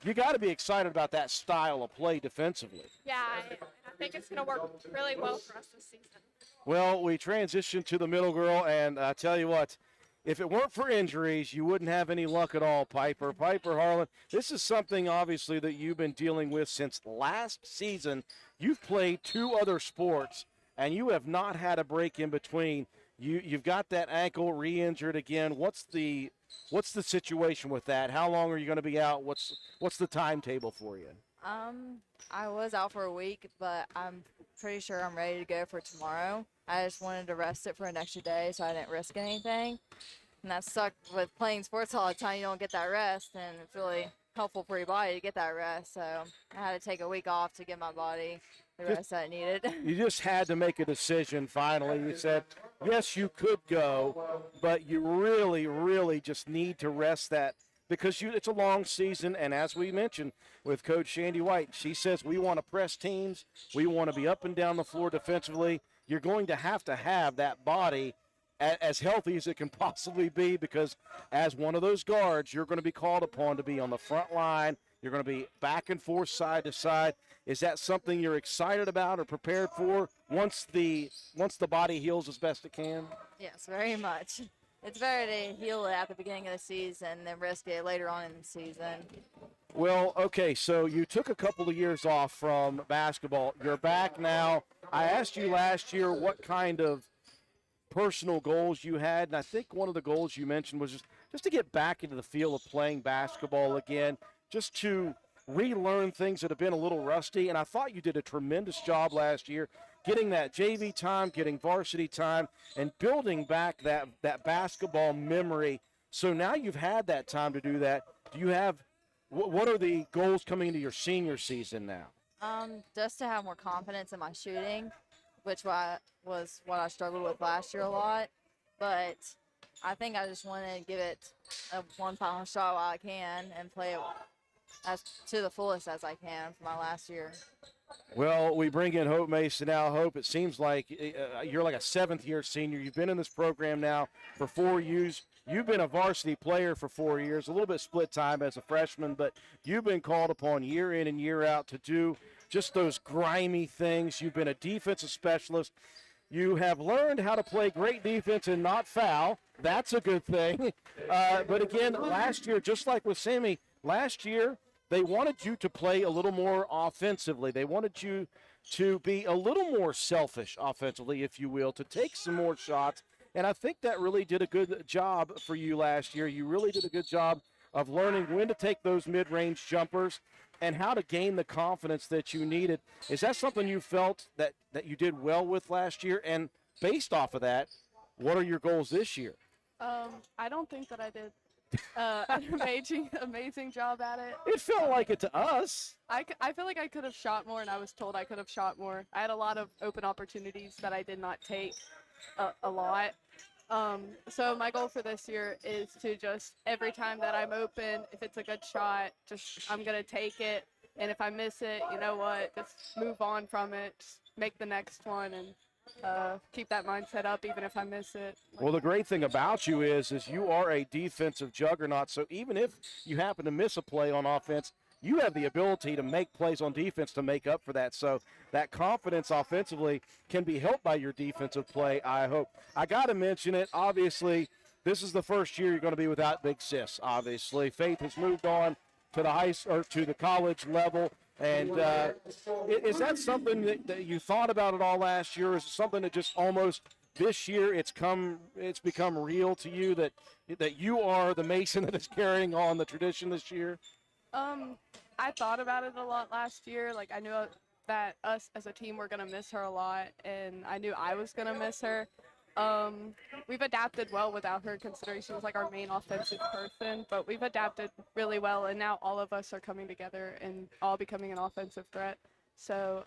A: you got to be excited about that style of play defensively.
N: Yeah, I think it's going to work really well for us this season.
A: Well, we transitioned to the middle girl, and I tell you what, if it weren't for injuries, you wouldn't have any luck at all, Piper. Piper Harlan, this is something obviously that you've been dealing with since last season. You've played 2 other sports, and you have not had a break in between. You've got that ankle re-injured again. What's the situation with that? How long are you going to be out? What's the timetable for you?
P: I was out for a week, but I'm pretty sure I'm ready to go for tomorrow. I just wanted to rest it for an extra day so I didn't risk anything. And that sucked with playing sports all the time. You don't get that rest, and it's really helpful for your body to get that rest. So I had to take a week off to give my body the rest that it needed.
A: You just had to make a decision finally. You said, yes, you could go, but you really, really just need to rest that because it's a long season. And as we mentioned with Coach Shandy White, she says we want to press teams. We want to be up and down the floor defensively. You're going to have that body as healthy as it can possibly be because as one of those guards, you're going to be called upon to be on the front line. You're going to be back and forth, side to side. Is that something you're excited about or prepared for once the body heals as best it can?
P: Yes, very much. It's better to heal it at the beginning of the season than risk it later on in the season.
A: Well, okay, so you took a couple of years off from basketball. You're back now. I asked you last year what kind of personal goals you had, and I think one of the goals you mentioned was just to get back into the feel of playing basketball again, just to relearn things that have been a little rusty. And I thought you did a tremendous job last year getting that JV time, getting varsity time, and building back that basketball memory. So now you've had that time to do that. Do you have what are the goals coming into your senior season now?
P: Just to have more confidence in my shooting, which was what I struggled with last year a lot. But I think I just want to give it one final shot while I can and play it as to the fullest as I can for my last year.
A: Well, we bring in Hope Mason now. Hope, it seems like you're like a 7th-year senior. You've been in this program now for 4 years. You've been a varsity player for 4 years, a little bit split time as a freshman, but you've been called upon year in and year out to do just those grimy things. You've been a defensive specialist. You have learned how to play great defense and not foul. That's a good thing. But again, last year, just like with Sammy, last year they wanted you to play a little more offensively. They wanted you to be a little more selfish offensively, if you will, to take some more shots. And I think that really did a good job for you last year. You really did a good job of learning when to take those mid-range jumpers and how to gain the confidence that you needed. Is that something you felt that you did well with last year? And based off of that, what are your goals this year?
N: I don't think that I did an amazing job at it.
A: It felt like it to us.
N: I feel like I could have shot more, and I was told I could have shot more. I had a lot of open opportunities that I did not take a lot. So my goal for this year is to just, every time that I'm open, if it's a good shot, I'm going to take it. And if I miss it, you know what, just move on from it, just make the next one, and keep that mindset up even if I miss it.
A: Well, the great thing about you is you are a defensive juggernaut. So even if you happen to miss a play on offense, you have the ability to make plays on defense to make up for that. So that confidence offensively can be helped by your defensive play, I hope. I got to mention it. Obviously, this is the first year you're going to be without Big Sis, obviously. Faith has moved on to the college level. And is that something that you thought about at all last year? Is it something that just almost this year it's become real to you that you are the Mason that is carrying on the tradition this year?
N: I thought about it a lot last year. Like, I knew that us as a team were going to miss her a lot, and I knew I was going to miss her. We've adapted well without her, considering she was like our main offensive person, but we've adapted really well, and now all of us are coming together and all becoming an offensive threat.
Q: So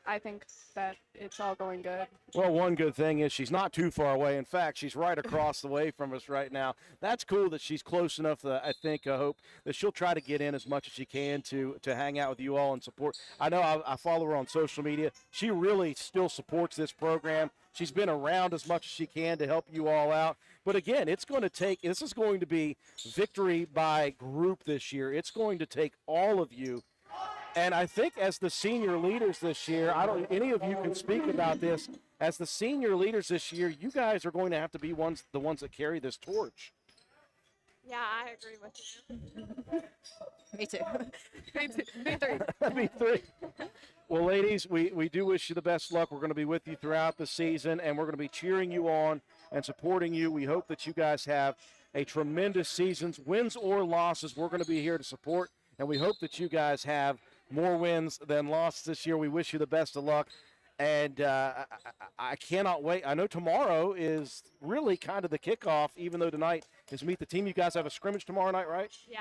Q: I think that it's all going good.
A: Well, one good thing is she's not too far away. In fact, she's right across the way from us right now. That's cool that she's close enough that I hope that she'll try to get in as much as she can to hang out with you all and support. I know I follow her on social media. She really still supports this program. She's been around as much as she can to help you all out. But again, this is going to be victory by group this year. It's going to take all of you. And I think as the senior leaders this year, any of you can speak about this. As the senior leaders this year, you guys are going to have to be the ones that carry this torch.
N: Yeah, I agree with you.
P: Me too.
N: Me three.
A: Me three. Well, ladies, we do wish you the best luck. We're going to be with you throughout the season, and we're going to be cheering you on and supporting you. We hope that you guys have a tremendous season. Wins or losses, we're going to be here to support, and we hope that you guys have more wins than losses this year. We wish you the best of luck, and I cannot wait. I know tomorrow is really kind of the kickoff, even though tonight is Meet the Team. You guys have a scrimmage tomorrow night, right?
N: Yeah.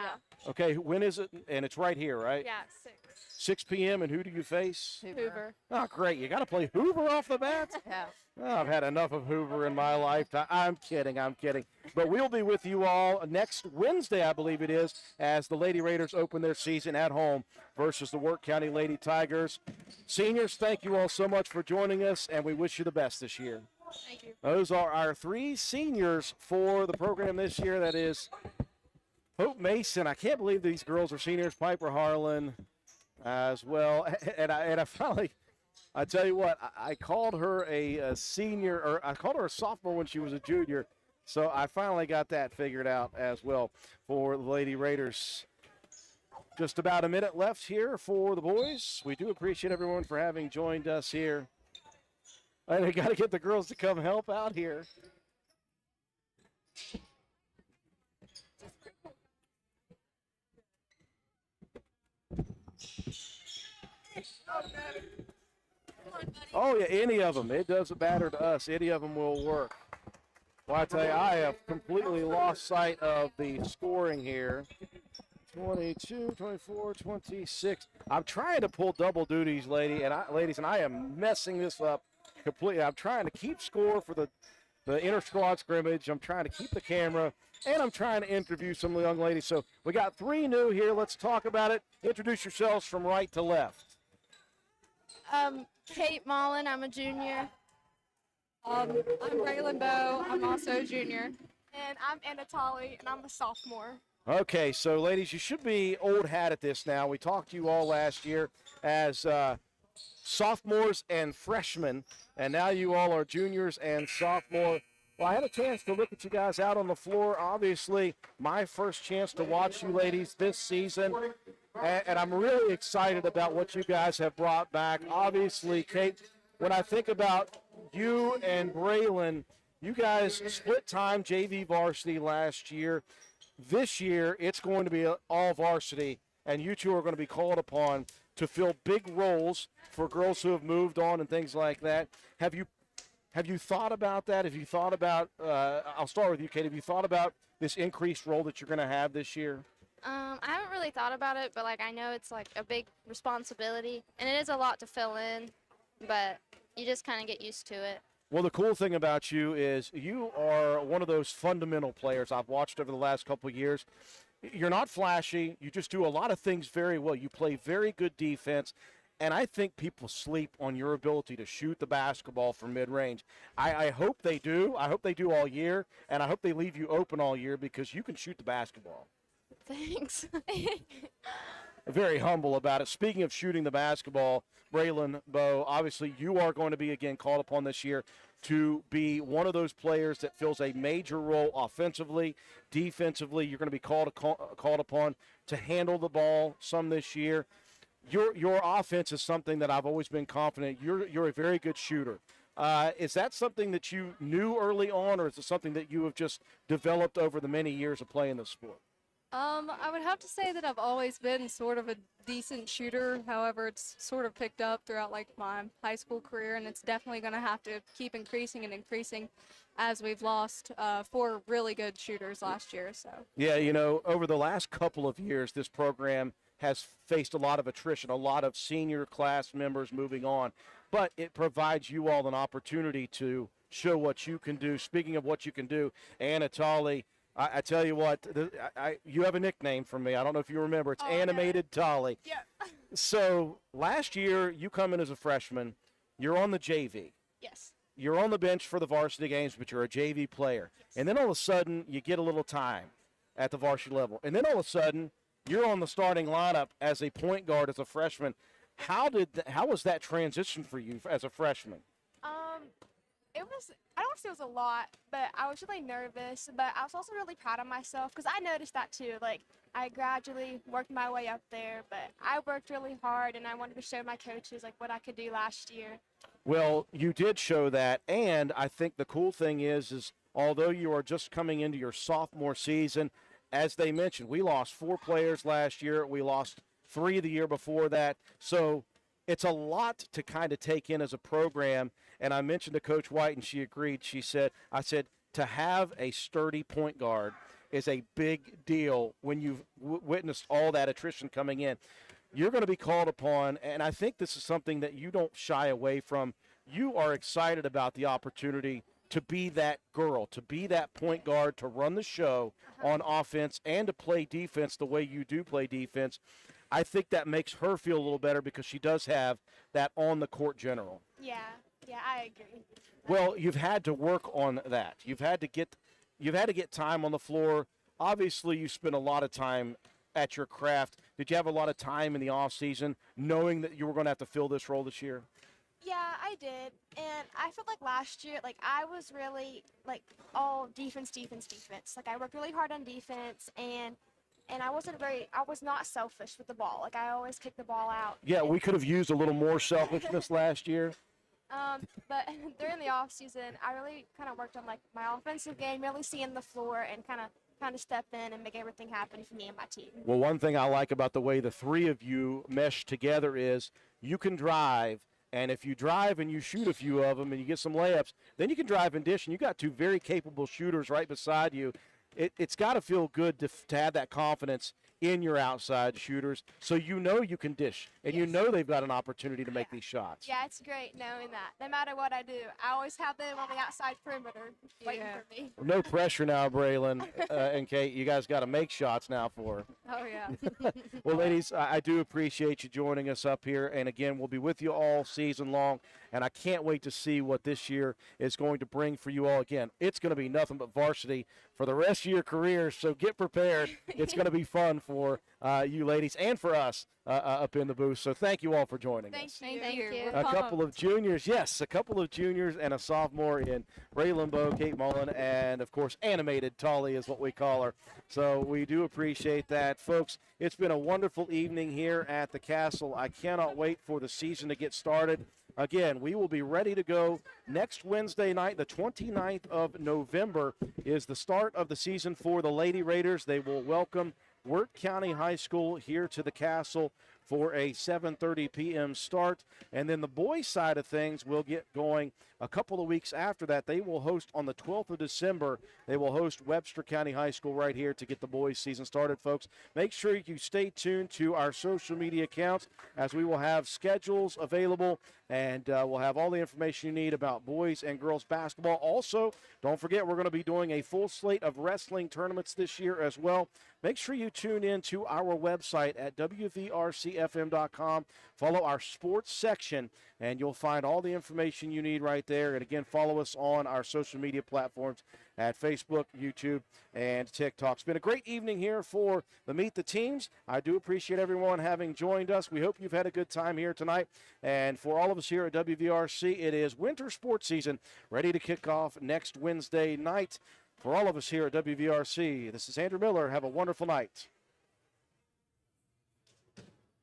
A: Okay, when is it? And it's right here, right?
N: Yeah, 6.
A: 6 p.m., and who do you face?
N: Hoover.
A: Oh, great. You got to play Hoover off the bat?
P: Yeah.
A: Oh, I've had enough of Hoover in my lifetime. I'm kidding. But we'll be with you all next Wednesday, I believe it is, as the Lady Raiders open their season at home versus the Work County Lady Tigers. Seniors, thank you all so much for joining us, and we wish you the best this year.
N: Thank you.
A: Those are our 3 seniors for the program this year. That is Hope Mason. I can't believe these girls are seniors. Piper Harlan as well. And I finally, I tell you what, I called her a senior, or I called her a sophomore when she was a junior. So I finally got that figured out as well for the Lady Raiders. Just about a minute left here for the boys. We do appreciate everyone for having joined us here. And I got to get the girls to come help out here. Oh, yeah, any of them. It doesn't matter to us. Any of them will work. Well, I tell you, I have completely lost sight of the scoring here. 22, 24, 26. I'm trying to pull double duties, ladies, and I am messing this up completely. I'm trying to keep score for the inter-squad scrimmage. I'm trying to keep the camera, and I'm trying to interview some of the young ladies. So we got 3 new here. Let's talk about it. Introduce yourselves from right to left.
N: Kate Mullen, I'm a junior.
Q: I'm Braylon Bowe. I'm also a junior.
N: And I'm Anatoly, and I'm a sophomore.
A: Okay, so ladies, you should be old hat at this now. We talked to you all last year as sophomores and freshmen, and now you all are juniors and sophomore. Well, I had a chance to look at you guys out on the floor. Obviously, my first chance to watch you ladies this season, and I'm really excited about what you guys have brought back. Obviously, Kate, when I think about you and Braylon, you guys split time JV varsity last year. This year, it's going to be all varsity, and you two are going to be called upon to fill big roles for girls who have moved on and things like that. Have you thought about that? Have you thought about, I'll start with you, Kate, have you thought about this increased role that you're going to have this year?
N: I haven't really thought about it, but I know it's a big responsibility, and it is a lot to fill in, but you just kind of get used to it.
A: Well, the cool thing about you is you are one of those fundamental players I've watched over the last couple of years. You're not flashy. You just do a lot of things very well. You play very good defense, and I think people sleep on your ability to shoot the basketball from mid-range. I hope they do. I hope they do all year, and I hope they leave you open all year because you can shoot the basketball.
N: Thanks.
A: Very humble about it. Speaking of shooting the basketball, Braylon Bowe, obviously you are going to be again called upon this year to be one of those players that fills a major role offensively, defensively. You're going to be called upon to handle the ball some this year. Your offense is something that I've always been confident. You're a very good shooter. Is that something that you knew early on, or is it something that you have just developed over the many years of playing the sport?
Q: I would have to say that I've always been sort of a decent shooter. However, it's sort of picked up throughout my high school career, and it's definitely going to have to keep increasing and increasing as we've lost 4 really good shooters last year. So
A: yeah, over the last couple of years, this program has faced a lot of attrition, a lot of senior class members moving on. But it provides you all an opportunity to show what you can do. Speaking of what you can do, Anna Tolley, I tell you what, you have a nickname for me. I don't know if you remember. It's Animated Tolley.
N: Yeah.
A: So last year, you come in as a freshman. You're on the JV.
N: Yes.
A: You're on the bench for the varsity games, but you're a JV player.
N: Yes.
A: And then all of a sudden, you get a little time at the varsity level. And then all of a sudden, you're on the starting lineup as a point guard as a freshman. How was that transition for you as a freshman?
N: It was, I don't say it was a lot, but I was really nervous, but I was also really proud of myself because I noticed that too. Like, I gradually worked my way up there, but I worked really hard and I wanted to show my coaches like what I could do last year.
A: Well, you did show that, and I think the cool thing is although you are just coming into your sophomore season, as they mentioned, we lost 4 players last year. We lost 3 the year before that. So it's a lot to kind of take in as a program. And I mentioned to Coach White, and she agreed. I said, to have a sturdy point guard is a big deal when you've witnessed all that attrition coming in. You're going to be called upon, and I think this is something that you don't shy away from. You are excited about the opportunity to be that girl, to be that point guard, to run the show on offense and to play defense the way you do play defense. I think that makes her feel a little better because she does have that on-the-court general.
N: Yeah, I agree.
A: Well, you've had to work on that. You've had to get time on the floor. Obviously, you spent a lot of time at your craft. Did you have a lot of time in the off season knowing that you were going to have to fill this role this year?
N: Yeah, I did. And I felt like last year, like, I was really, like, all defense. Like, I worked really hard on defense, and I was not selfish with the ball. Like, I always kicked the ball out.
A: Yeah, we could have used a little more selfishness last year.
N: But during the off season, I really kind of worked on, like, my offensive game, really seeing the floor and kind of step in and make everything happen for me and my team.
A: Well, one thing I like about the way the three of you mesh together is you can drive, and if you drive and you shoot a few of them and you get some layups, then you can drive and dish, and you got 2 very capable shooters right beside you. It's got to feel good to have that confidence in your outside shooters, so you know you can dish, and you know they've got an opportunity to make these shots.
N: Yeah, it's great knowing that. No matter what I do, I always have them on the outside perimeter waiting for me.
A: No pressure now, Braylon and Kate. You guys got to make shots now for her.
N: Oh, yeah.
A: Well, ladies, I do appreciate you joining us up here. And, again, we'll be with you all season long. And I can't wait to see what this year is going to bring for you all. Again, it's going to be nothing but varsity for the rest of your careers. So get prepared. It's going to be fun for you ladies and for us up in the booth. So thank you all for joining us.
N: Thank you.
A: A couple of juniors and a sophomore in Braylon Bowe, Kate Mullen, and, of course, Animated Tolley is what we call her. So we do appreciate that. Folks, it's been a wonderful evening here at the Castle. I cannot wait for the season to get started. Again, we will be ready to go next Wednesday night. The 29th of November is the start of the season for the Lady Raiders. They will welcome Wirt County High School here to the Castle for a 7:30 p.m. start. And then the boys' side of things will get going a couple of weeks after that. They will host on the 12th of December. They will host Webster County High School right here to get the boys' season started, folks. Make sure you stay tuned to our social media accounts as we will have schedules available, and we'll have all the information you need about boys and girls basketball. Also, don't forget we're going to be doing a full slate of wrestling tournaments this year as well. Make sure you tune in to our website at WVRCFM.com. Follow our sports section, and you'll find all the information you need right there. And, again, follow us on our social media platforms at Facebook, YouTube, and TikTok. It's been a great evening here for the Meet the Teams. I do appreciate everyone having joined us. We hope you've had a good time here tonight. And for all of us here at WVRC, it is winter sports season ready to kick off next Wednesday night. For all of us here at WVRC, this is Andrew Miller. Have a wonderful night.